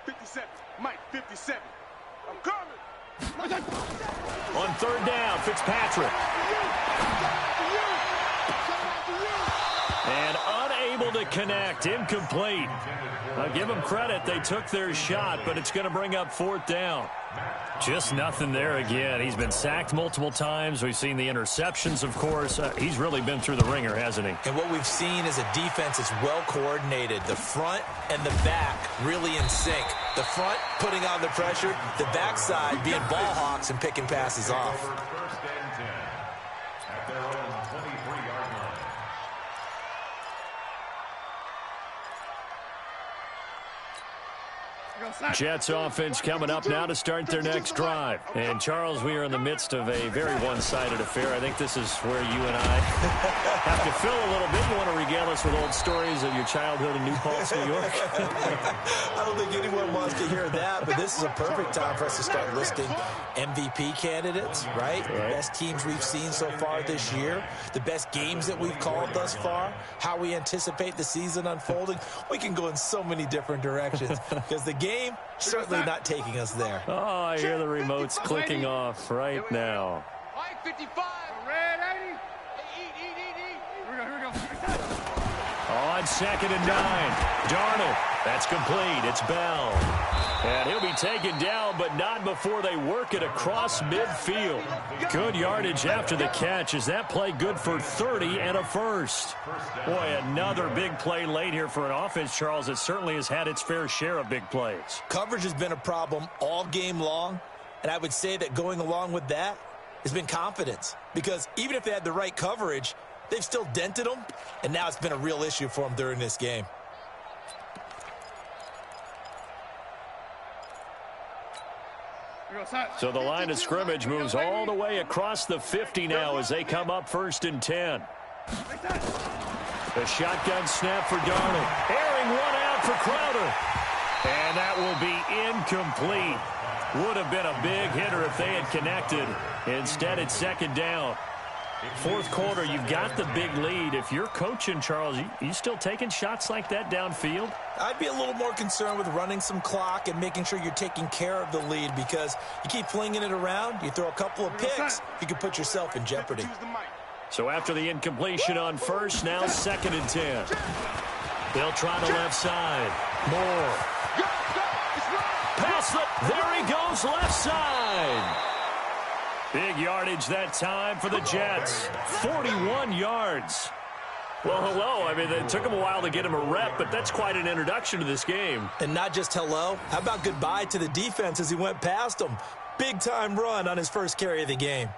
57. Mike 57. I'm coming. On 3rd down, Fitzpatrick. And unable to connect, incomplete. I'll give them credit. They took their shot, but it's going to bring up 4th down. Just nothing there again. He's been sacked multiple times. We've seen the interceptions, of course. He's really been through the ringer, hasn't he? And what we've seen is a defense that's well coordinated. The front and the back really in sync. The front putting on the pressure, the backside being ball hawks and picking passes off. First and 10 at their own 23-yard line. Jets offense coming up now to start their next drive. And, Charles, we are in the midst of a very one-sided affair. I think this is where you and I have to fill a little bit. You want to regale us with old stories of your childhood in New Paltz, New York? I don't think anyone wants to hear that, but this is a perfect time for us to start listing MVP candidates, right? The best teams we've seen so far this year, the best games that we've called thus far, how we anticipate the season unfolding. We can go in so many different directions because the game certainly not taking us there. Oh, I hear the remotes clicking off right now. Mike 55. Red 80. Here we go. On 2nd and 9. Darnold. That's complete. It's Bell. And he'll be taken down, but not before they work it across midfield. Good yardage after the catch. Is that play good for 30 and a first? Boy, another big play late here for an offense, Charles, that certainly has had its fair share of big plays. Coverage has been a problem all game long, and I would say that going along with that has been confidence. Because even if they had the right coverage, they've still dented them, and now it's been a real issue for them during this game. So the line of scrimmage moves all the way across the 50 now as they come up 1st and 10. The shotgun snap for Darnold. Airing one out for Crowder. And that will be incomplete. Would have been a big hitter if they had connected. Instead, it's 2nd down. 4th quarter, you've got the big lead. If you're coaching, Charles, you still taking shots like that downfield? I'd be a little more concerned with running some clock and making sure you're taking care of the lead because you keep flinging it around, you throw a couple of picks, you can put yourself in jeopardy. So after the incompletion on 1st, now 2nd and 10. They'll try the left side. Moore. Pass it. There he goes, left side. Big yardage that time for the Jets. 41 yards. Well, hello. I mean, it took him a while to get him a rep, but that's quite an introduction to this game. And not just hello. How about goodbye to the defense as he went past him? Big-time run on his first carry of the game.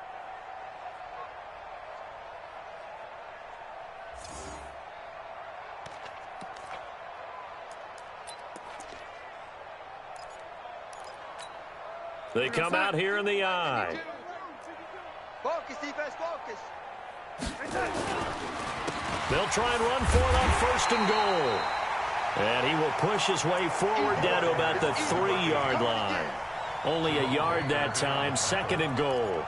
They come out here in the eye. Focus, defense, focus. They'll try and run for it on 1st and goal. And he will push his way forward down to about the 3-yard line. Only a yard that time, 2nd and goal.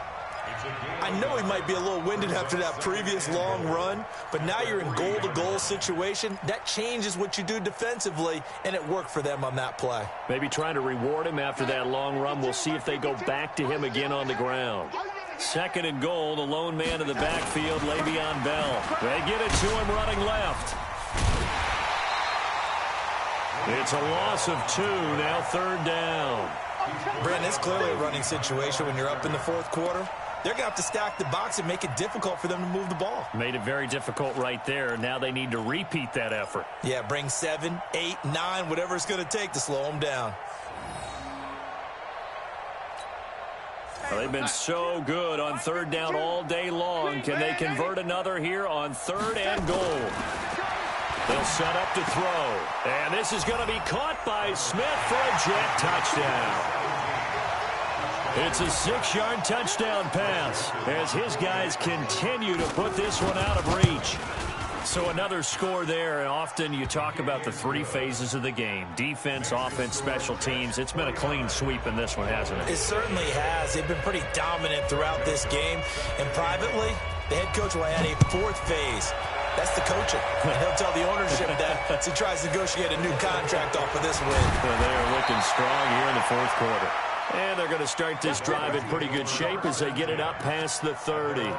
I know he might be a little winded after that previous long run, but now you're in goal-to-goal situation. That changes what you do defensively, and it worked for them on that play. Maybe trying to reward him after that long run. We'll see if they go back to him again on the ground. 2nd and goal, the lone man in the backfield, Le'Veon Bell. They get it to him running left. It's a loss of 2, now 3rd down. Brandon, it's clearly a running situation when you're up in the 4th quarter. They're going to have to stack the box and make it difficult for them to move the ball. Made it very difficult right there. Now they need to repeat that effort. Yeah, bring 7, 8, 9, whatever it's going to take to slow them down. Well, they've been so good on 3rd down all day long. Can they convert another here on 3rd and goal? They'll set up to throw. And this is going to be caught by Smith for a jet touchdown. It's a 6-yard touchdown pass as his guys continue to put this one out of reach. So another score there, and often you talk about the 3 phases of the game. Defense, offense, special teams. It's been a clean sweep in this one, hasn't it? It certainly has. They've been pretty dominant throughout this game. And privately, the head coach will add a 4th phase. That's the coaching. And he'll tell the ownership that as he tries to negotiate a new contract off of this win. Well, they are looking strong here in the 4th quarter. And they're going to start this drive in pretty good shape as they get it up past the 30.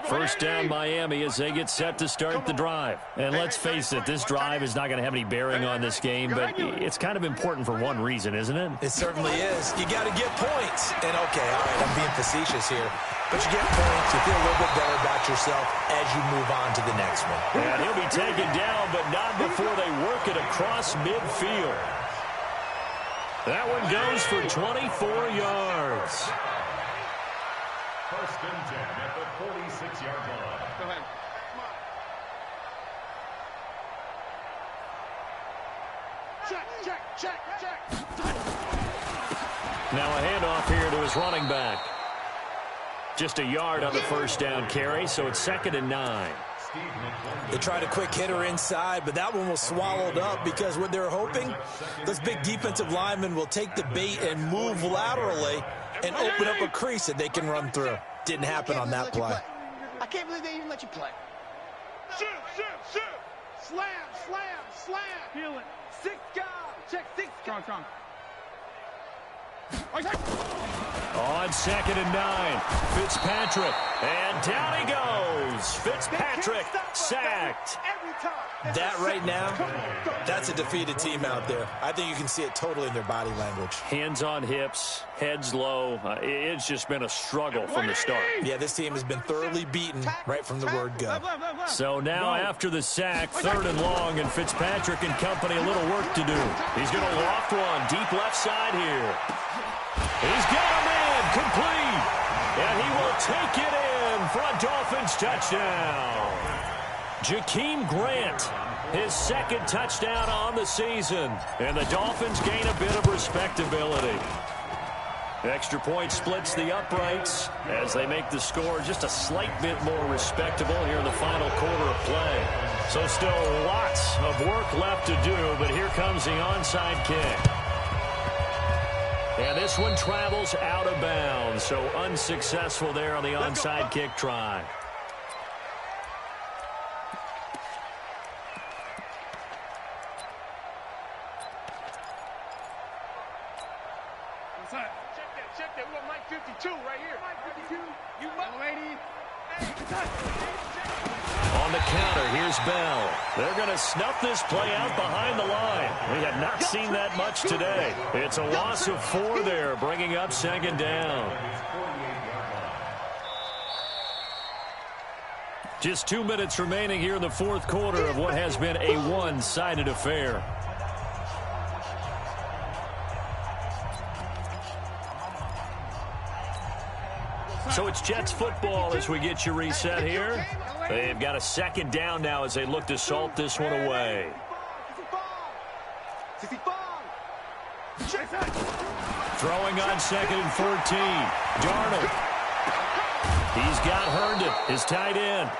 First down Miami as they get set to start the drive. And let's face it, this drive is not going to have any bearing on this game, but it's kind of important for one reason, isn't it? It certainly is. You got to get points. And okay, all right, I'm being facetious here. But you get points, you feel a little bit better about yourself as you move on to the next one. And he'll be taken down, but not before they work it across midfield. That one goes for 24 yards. 1st and 10 at the 46-yard line. Go ahead. Check. Now a handoff here to his running back. Just a yard on the 1st down carry, so it's 2nd and 9. They tried a quick hitter inside, but that one was swallowed up because what they're hoping, those big defensive linemen will take the bait and move laterally and open up a crease that they can run through. Didn't happen on that play. I can't believe they even let you play. Shoot. Slam. Feel it. 6 guys. Check 6 guys. Strong. On 2nd and 9, Fitzpatrick, and down he goes. Fitzpatrick sacked. That right now, that's a defeated team out there. I think you can see it totally in their body language. Hands on hips, heads low. It's just been a struggle from the start. Yeah, this team has been thoroughly beaten right from the word go. So now after the sack, 3rd and long, and Fitzpatrick and company a little work to do. He's going to loft one deep left side here. He's got a man complete, and he will take it in for a Dolphins touchdown. Jakeem Grant, his 2nd touchdown on the season, and the Dolphins gain a bit of respectability. Extra point splits the uprights as they make the score just a slight bit more respectable here in the final quarter of play. So still lots of work left to do, but here comes the onside kick. And this one travels out of bounds, so unsuccessful there on the onside kick try. Check that. We got Mike 52 right here. Mike 52. You lady. On the counter, here's Bell. They're going to snuff this play out behind the line. We have not seen that much today. It's a loss of 4 there, bringing up 2nd down. Just 2 minutes remaining here in the 4th quarter of what has been a one-sided affair. So it's Jets football as we get you reset here. They've got a 2nd down now as they look to salt this one away. Throwing on 2nd and 14. Darnold. He's got Herndon, his tight end.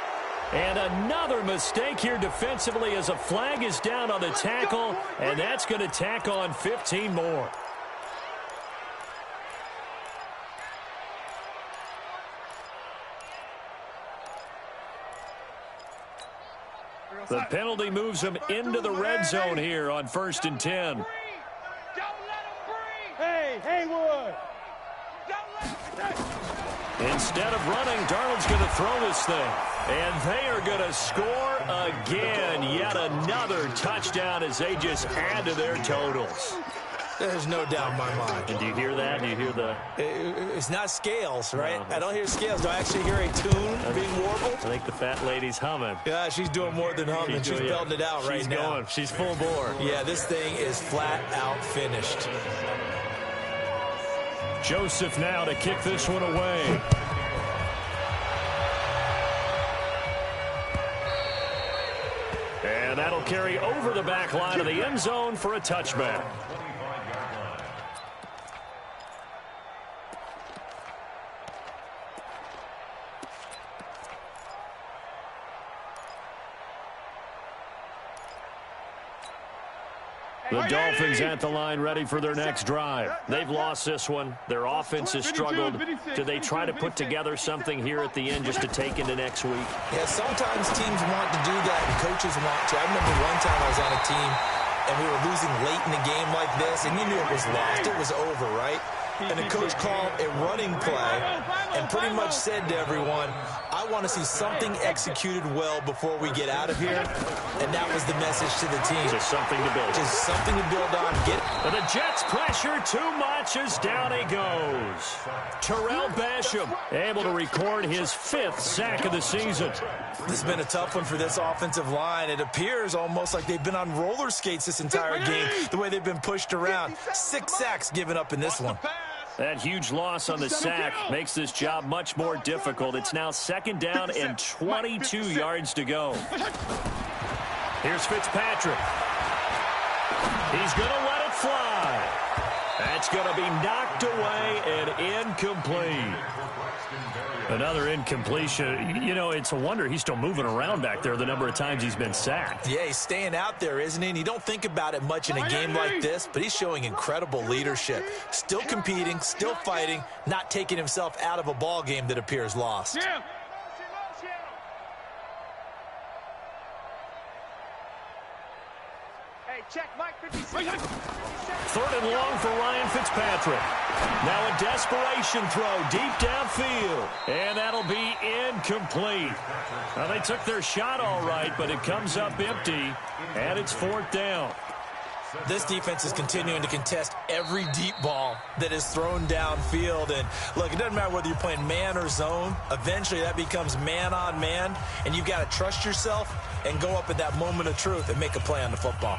And another mistake here defensively as a flag is down on the tackle, and that's going to tack on 15 more. The penalty moves him into the red zone here on 1st and 10. Hey, Haywood! Instead of running, Darnold's going to throw this thing. And they are going to score again. Yet another touchdown as they just add to their totals. There's no doubt in my mind. And do you hear that? Do you hear the... It's not scales, right? No. I don't hear scales. Do I actually hear a tune being warbled? I think the fat lady's humming. Yeah, she's doing more than humming. She's belting it out right now. She's going. She's full bore. Yeah, this thing is flat out finished. Joseph now to kick this one away. And that'll carry over the back line of the end zone for a touchback. The Dolphins at the line ready for their next drive. They've lost this one. Their offense has struggled. Do they try to put together something here at the end just to take into next week? Yeah, sometimes teams want to do that and coaches want to. I remember one time I was on a team and we were losing late in the game like this, and you knew it was lost. It was over, right? And the coach called a running play and pretty much said to everyone, I want to see something executed well before we get out of here. And that was the message to the team. Just something to build. Just something to build on. But the Jets pressure too much as down he goes. Terrell Basham able to record his 5th sack of the season. This has been a tough one for this offensive line. It appears almost like they've been on roller skates this entire game, the way they've been pushed around. 6 sacks given up in this one. That huge loss on the sack makes this job much more difficult. It's now 2nd down and 22 yards to go. Here's Fitzpatrick. He's going to let it fly. That's going to be knocked away and incomplete. Another incompletion. You know, it's a wonder he's still moving around back there the number of times he's been sacked. Yeah, he's staying out there, isn't he? And you don't think about it much in a game like this, but he's showing incredible leadership. Still competing, still fighting, not taking himself out of a ball game that appears lost. Yeah. Hey, check Mike 56. 3rd and long for Ryan Fitzpatrick. Now a desperation throw deep downfield. And that'll be incomplete. Now they took their shot all right, but it comes up empty. And it's 4th down. This defense is continuing to contest every deep ball that is thrown downfield. And look, it doesn't matter whether you're playing man or zone. Eventually that becomes man on man. And you've got to trust yourself and go up at that moment of truth and make a play on the football.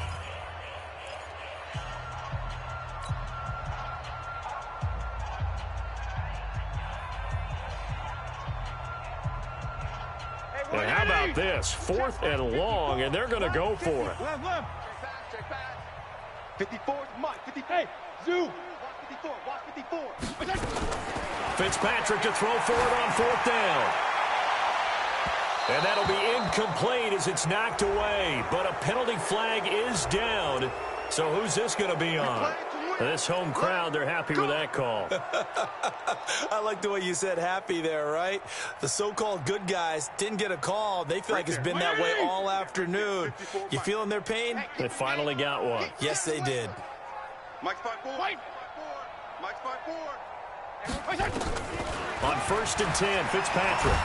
And how about this? 4th and long, and they're going to go for it. Left. 54, Mike. 50. Hey, Zoo. Watch 54. Fitzpatrick to throw for it on 4th down. And that'll be incomplete as it's knocked away. But a penalty flag is down. So who's this going to be on? This home crowd, they're happy with that call. I like the way you said happy there, right? The so-called good guys didn't get a call. They feel like it's been that way all afternoon. You feeling their pain? They finally got one. Yes, they did. Mike spot 4. Mike spot 4. On 1st and 10, Fitzpatrick.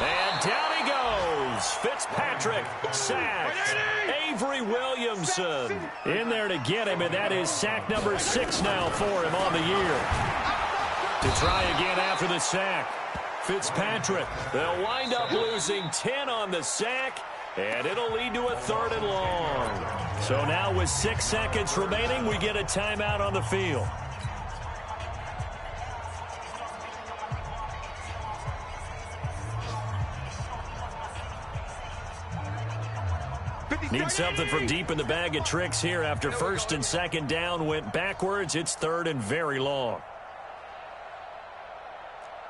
And down he goes. Fitzpatrick sacked. Avery Williamson in there to get him, and that is sack number 6 now for him on the year. To try again after the sack. Fitzpatrick, they'll wind up losing 10 on the sack, and it'll lead to a 3rd and long. So now with 6 seconds remaining, we get a timeout on the field. Need something from deep in the bag of tricks here after first and second down went backwards. It's third and very long.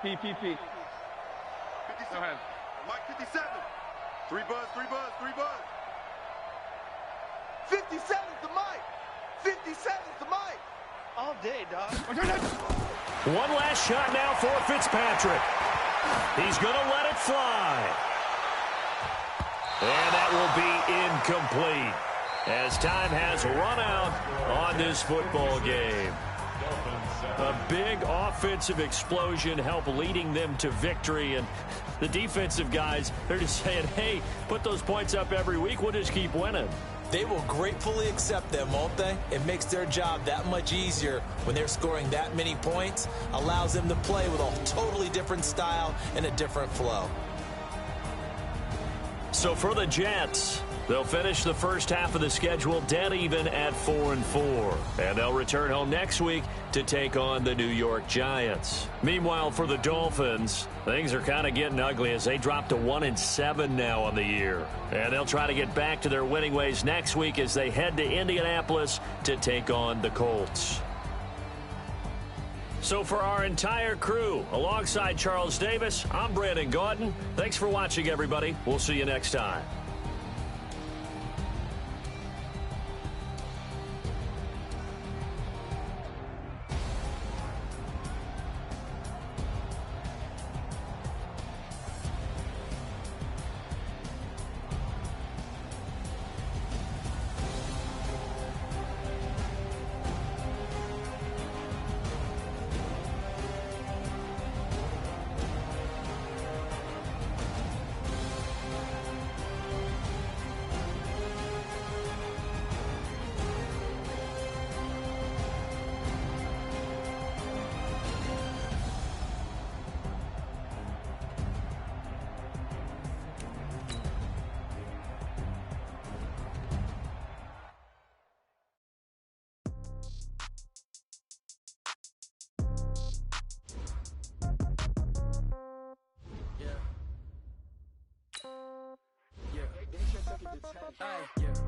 P. Go ahead. Mike 57. 3 buzz. 57's the mic. 57's the mic. All day, dog. One last shot now for Fitzpatrick. He's going to let it fly. And that will be incomplete as time has run out on this football game. A big offensive explosion helped leading them to victory. And the defensive guys, they're just saying, hey, put those points up every week. We'll just keep winning. They will gratefully accept them, won't they? It makes their job that much easier when they're scoring that many points. Allows them to play with a totally different style and a different flow. So for the Jets, they'll finish the first half of the schedule dead even at 4-4. And they'll return home next week to take on the New York Giants. Meanwhile, for the Dolphins, things are kind of getting ugly as they drop to 1-7 now on the year. And they'll try to get back to their winning ways next week as they head to Indianapolis to take on the Colts. So for our entire crew, alongside Charles Davis, I'm Brandon Gaudin. Thanks for watching, everybody. We'll see you next time.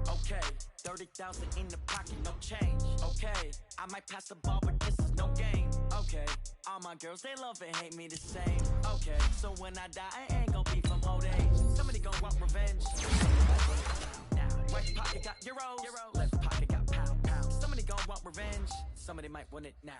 Okay, 30,000 in the pocket, no change. Okay, I might pass the ball, but this is no game. Okay, all my girls, they love and hate me the same. Okay, so when I die, I ain't gon' be from old age. Somebody gon' want revenge. Right pocket got euros, left pocket got pound. Somebody gon' want revenge. Somebody might want it now.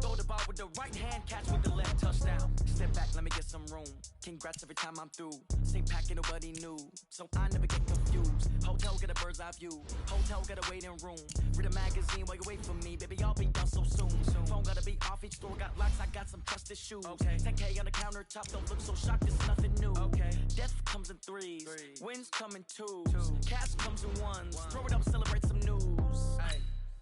Throw the ball with the right hand, catch with the left, touchdown. Step back, let me get some room. Congrats every time I'm through. Same packet, nobody knew, so I never get confused. Hotel get a bird's eye view. Hotel got a waiting room. Read a magazine while you wait for me, baby. I'll be done so soon. Phone gotta be off. Each store got locks. I got some trusted shoes. Okay. 10K on the countertop. Don't look so shocked. It's nothing new. Okay. Death comes in threes. Wins come in twos. Cash comes in ones. Throw it up, celebrate some news. Aye.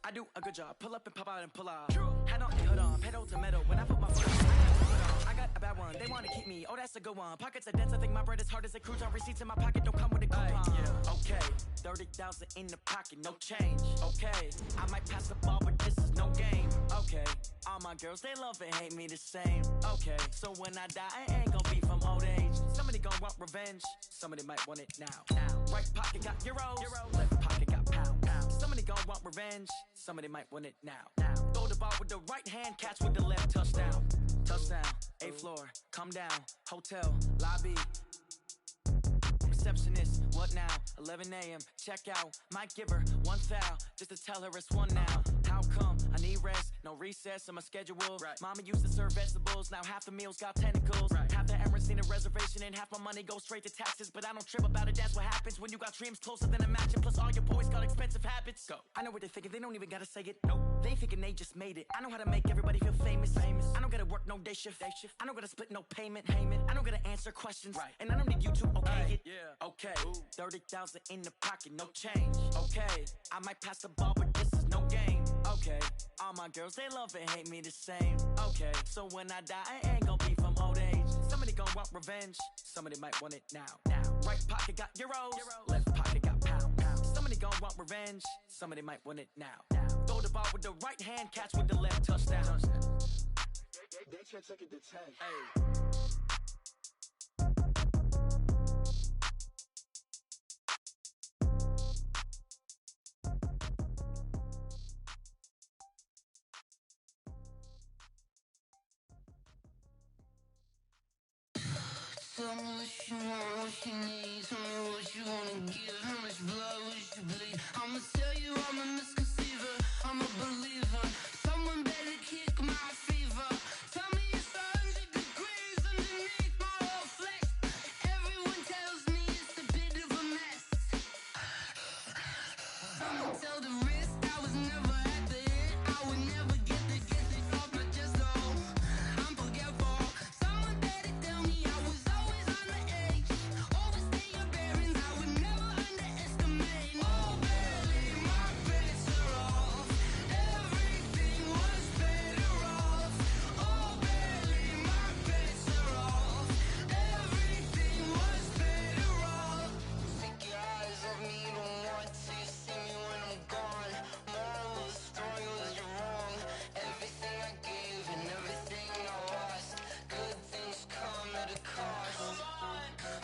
I do a good job. Pull up and pop out and pull out. Head on and hood on. Pedal to metal. When I put my foot on, I got a bad one. They want to keep me. Oh, that's a good one. Pockets are dense. I think my bread is hard as a cruise on. Receipts in my pocket don't come with a coupon. Yeah. Okay. 30,000 in the pocket. No change. Okay. I might pass the ball, but this is no game. Okay. All my girls, they love and hate me the same. Okay. So when I die, I ain't gon' be from old age. Somebody gon' want revenge. Somebody might want it now. Right pocket got euros. Left pocket got pound. Somebody gon' want revenge. Somebody might want it now. Throw the ball with the right hand, catch with the left, touchdown. Touchdown, 8th floor, come down, hotel, lobby. Receptionist, what now? 11 a.m., check out. Might give her one foul, just to tell her it's one now. How come? I need rest, no recess on my schedule. Right. Mama used to serve vegetables, now half the meals got tentacles. Right. Half the errands need a reservation and half my money goes straight to taxes. But I don't trip about it, that's what happens when you got dreams closer than a match. And plus all your boys got expensive habits. Go. I know what they're thinking, they don't even gotta say it. Nope. They thinking they just made it. I know how to make everybody feel famous. I don't gotta work no day shift. I don't gotta split no payment. I don't gotta answer questions. Right. And I don't need you to okay it. Yeah. Okay. 30,000 in the pocket, no change. Okay. I might pass the ball, but this is no game. Okay. All my girls, they love and hate me the same. Okay. So when I die, I ain't gon' be from old age. Somebody gon' want revenge. Somebody might want it now. Right pocket got euros. Left pocket got pound. Somebody gon' want revenge. Somebody might want it now. Throw the ball with the right hand, catch with the left, touchdown. They can't take it to 10. Hey. Tell me what you want, what you need. Tell me what you wanna give. How much blood would you bleed? I'ma tell you I'm a misconceiver. I'm a believer. Someone better kick my fever. Tell me it's 100 degrees underneath my whole flesh. Everyone tells me it's a bit of a mess. Someone tell the risk I was never at the hit. I would never get this off my chest though. I'm forgetful. Someone better tell me I was always on the edge. Overstay your bearings, I would never underestimate. Oh, barely my bets are off. Everything was better off. Oh, barely my bets are off. Everything was better off. Take your eyes off me, don't want to see me when I'm gone. Moral of the story was you're wrong. Everything I gave and everything I lost. Good things come at a cost.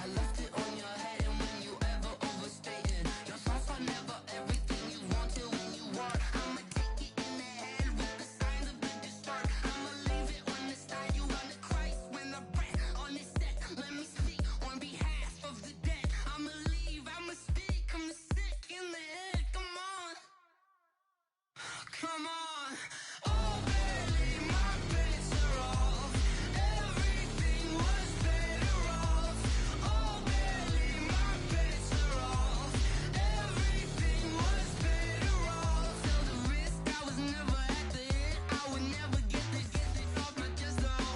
I left it on your head, and when you ever overstated, your thoughts are never everything you wanted when you want. I'ma take it in the head with the signs of the distort. I'ma leave it on the side. You run the Christ when the breath on the set. Let me speak on behalf of the dead. I'ma leave, I'ma speak. I'm sick in the head. Come on, come on. Oh, barely my bets are off. Everything was better off. Oh, barely my bets are off. Everything was better off. Tell the risk I was never at the hit. I would never get this off my chest though.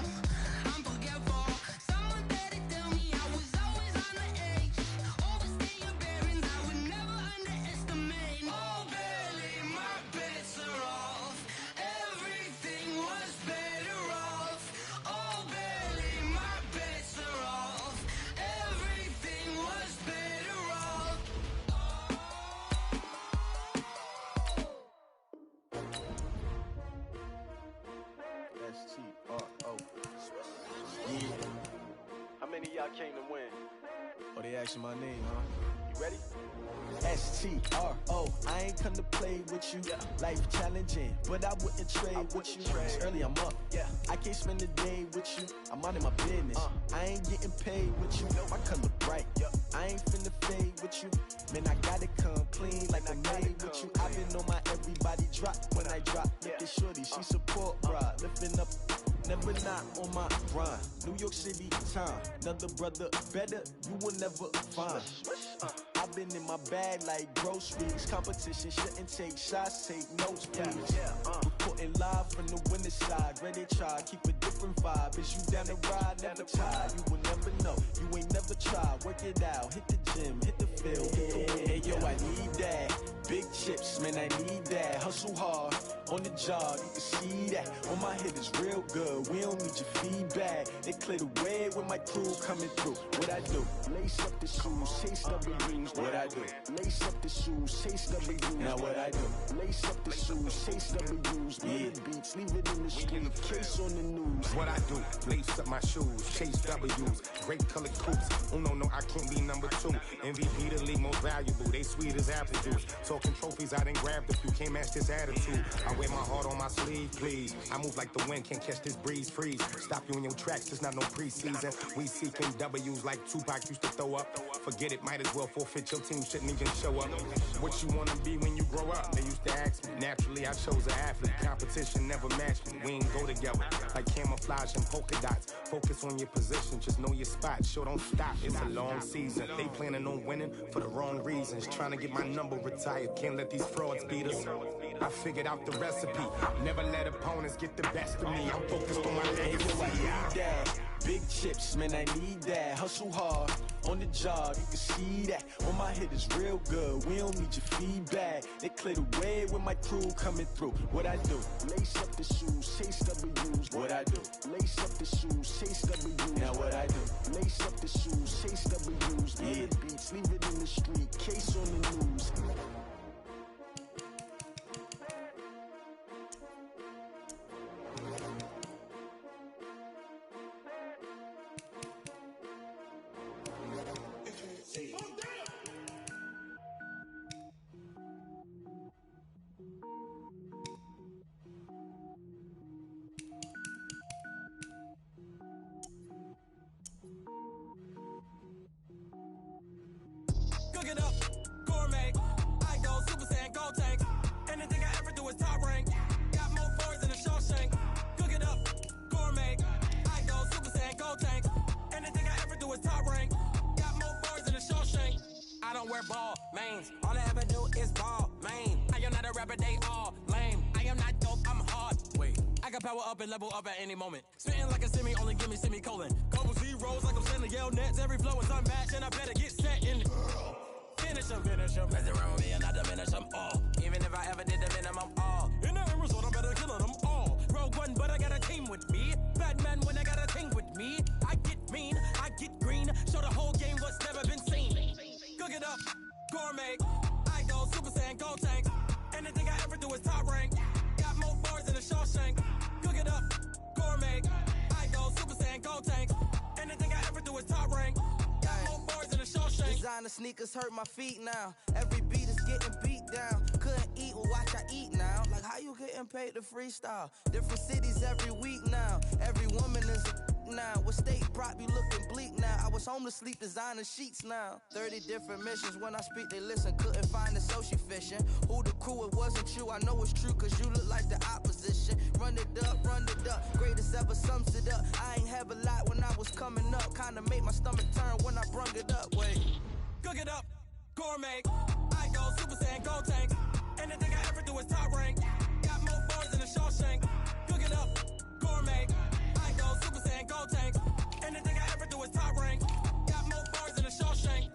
I'm forgetful. Someone better tell me I was always on the edge. Overstay your bearings, I would never underestimate. Oh, barely my bets are off. Everything was better off. Oh, barely my bets are off. Everything was better off. S-T-R-O. Yeah. How many of y'all came to win? Oh, they asking my name, huh? You ready? S-T-R-O. I ain't come to play with you. Life challenging, but I wouldn't trade with you. It's early, I'm up. I can't spend the day with you. I'm out of my business. I ain't getting paid with you. My color bright. I ain't finna fade with you. Man, I gotta come clean like I'm made with you. I've been on my everybody drop when I drop. Look at shorty, she support, bruh. Lifting up. Never not on my grind. New York City time. Another brother better, you will never find. I've been in my bag like groceries. Competition shouldn't take shots, take notes, please. Reporting live from the winning side. Ready to try, keep a different vibe. Is you down the ride, never tired. You will never know, you ain't never tried. Work it out, hit the gym, hit the field, hit the wind. Hey yo, I need that. Big chips, man, I need that. Hustle hard, on the job, you can see that. On my head is real good, we don't need your feedback. They clear the way with my crew coming through. What I do? Lace up the shoes, chase W's. What I do? Lace up the shoes, chase W's. Now what I do? Lace up the shoes, chase W's. Million beats, leave it in the street, case on the news. What I do? Lace up my shoes, chase W's. Great colored coops. Oh no, I can't be number 2. MVP the league most valuable. They sweet as apple juice. Talking trophies, I didn't grab the few. Can't match this attitude. I wear my heart on my sleeve, please. I move like the wind, can't catch this breeze, freeze. Stop you in your tracks, there's not no preseason. We seeking W's like Tupac used to throw up. Forget it, might as well forfeit. Your team shouldn't even show up. What you wanna be when you grow up? They used to ask me. Naturally, I chose an athlete. Competition never matched me. We ain't go together like camouflage and polka dots. Focus on your position, just know your spot. Sure, don't stop. It's a long season. They planning on winning for the wrong reasons. Trying to get my number retired. Can't let these frauds beat us. I figured out the recipe. Never let opponents get the best of me. I'm focused on my legacy. Big chips, man, I need that. Hustle hard, on the job, you can see that. On my head is real good, we don't need your feedback. They clear the way with my crew coming through. What I do? Lace up the shoes, chase W's. What I do? Lace up the shoes, chase W's. Now what I do? Lace up the shoes, chase W's. Million beats, leave it in the street, case on the news. power up and level up at any moment. Spitting like a semi, only give me semicolon. Couple zeros like I'm sending yell nets. Every flow is unmatched, and I better get set in. Finish them. Mess around with me and I diminish them all. Even if I ever did the minimum, all. In the end result, I'm better killing them all. Rogue one, but I got a team with me. Batman when I got a team with me. I get mean, I get green. Show the whole game what's never been seen. Cook it up, gourmet. I go Super Saiyan, Gold Tanks. Anything I ever do is top rank. Got more bars than a Shawshank. Cook it up, gourmet. I go Super Saiyan, Gold Tanks. Anything I ever do is top rank. Got more bars than a Shawshank. Designer sneakers hurt my feet now. Every beat is getting beat down. Couldn't eat, well watch I eat now. Like how you getting paid to freestyle? Different cities every week now. Every woman is a now. What state brought me looking bleak now? I was homeless, sleep designer sheets now. 30 different missions. When I speak, they listen. Couldn't find the social fishing. Who the crew? It wasn't you. I know it's true, cause you look like the opposition. Run it up. Greatest ever sums it up. I ain't have a lot when I was coming up. Kinda made my stomach turn when I brung it up. Wait. Cook it up, gourmet. I go Super Saiyan, Gold Tanks. Anything I ever do is top rank. Got more bars than a Shawshank. Cook it up, gourmet. I go Super Saiyan, Gold Tanks. Anything I ever do is top rank. Got more bars than a Shawshank.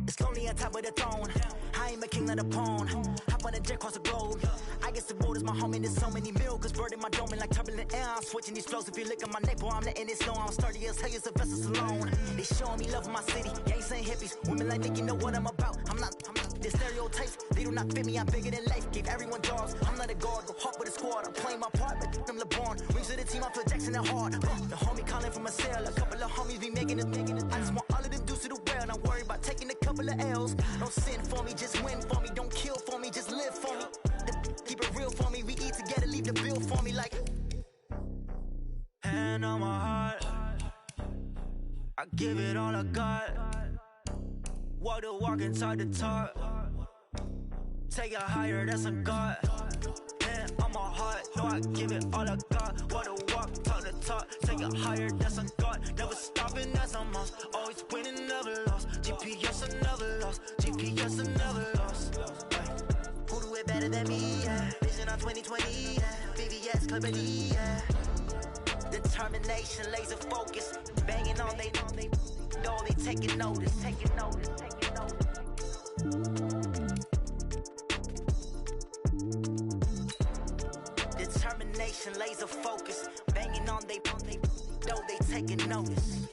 It's lonely on top of the throne. I am a king of the pawn. Hop on a jet across the globe. I guess the road is my home and there's so many milk. Bird in my dome and like turbulent air. I'm switching these flows. If you look at my neck, boy, I'm letting it slow. I'm sturdy as hell as a vessel alone. They showing me love in my city. Gangsta hippies. Women like Nick, you know what I'm about. I'm not the stereotypes. They do not fit me. I'm bigger than life. Gave everyone jobs. I'm not a guard. Go hard with a squad. I'm playing my part, but I'm LeBron. Rings to the team. I feel Jackson and hard. The homie calling from a cell. A couple of homies be making it. I just want all of them dudes to the well. Not worry about taking a couple of L's. Don't sin for me, just win for me. Don't kill for me, just live for me. Keep it real for me. We eat together, leave the bill for me like. Hand on my heart, I give it all I got. Walk the walk and talk the talk. Take it higher, that's a God. Hand on my heart, no, I give it all I got. Walk the walk, talk the talk. Take it higher, that's a God. Never stopping, that's a must. Always winning, never lost. GPS, I never lost. GPS, I never lost. Who do it better than me? Yeah. Vision on 2020. Yeah. VVS, Clarity. Yeah. Determination, laser focus. Banging on they know they taking notice. Taking notice. Taking notice. Determination, laser focus. Banging on they know they taking notice.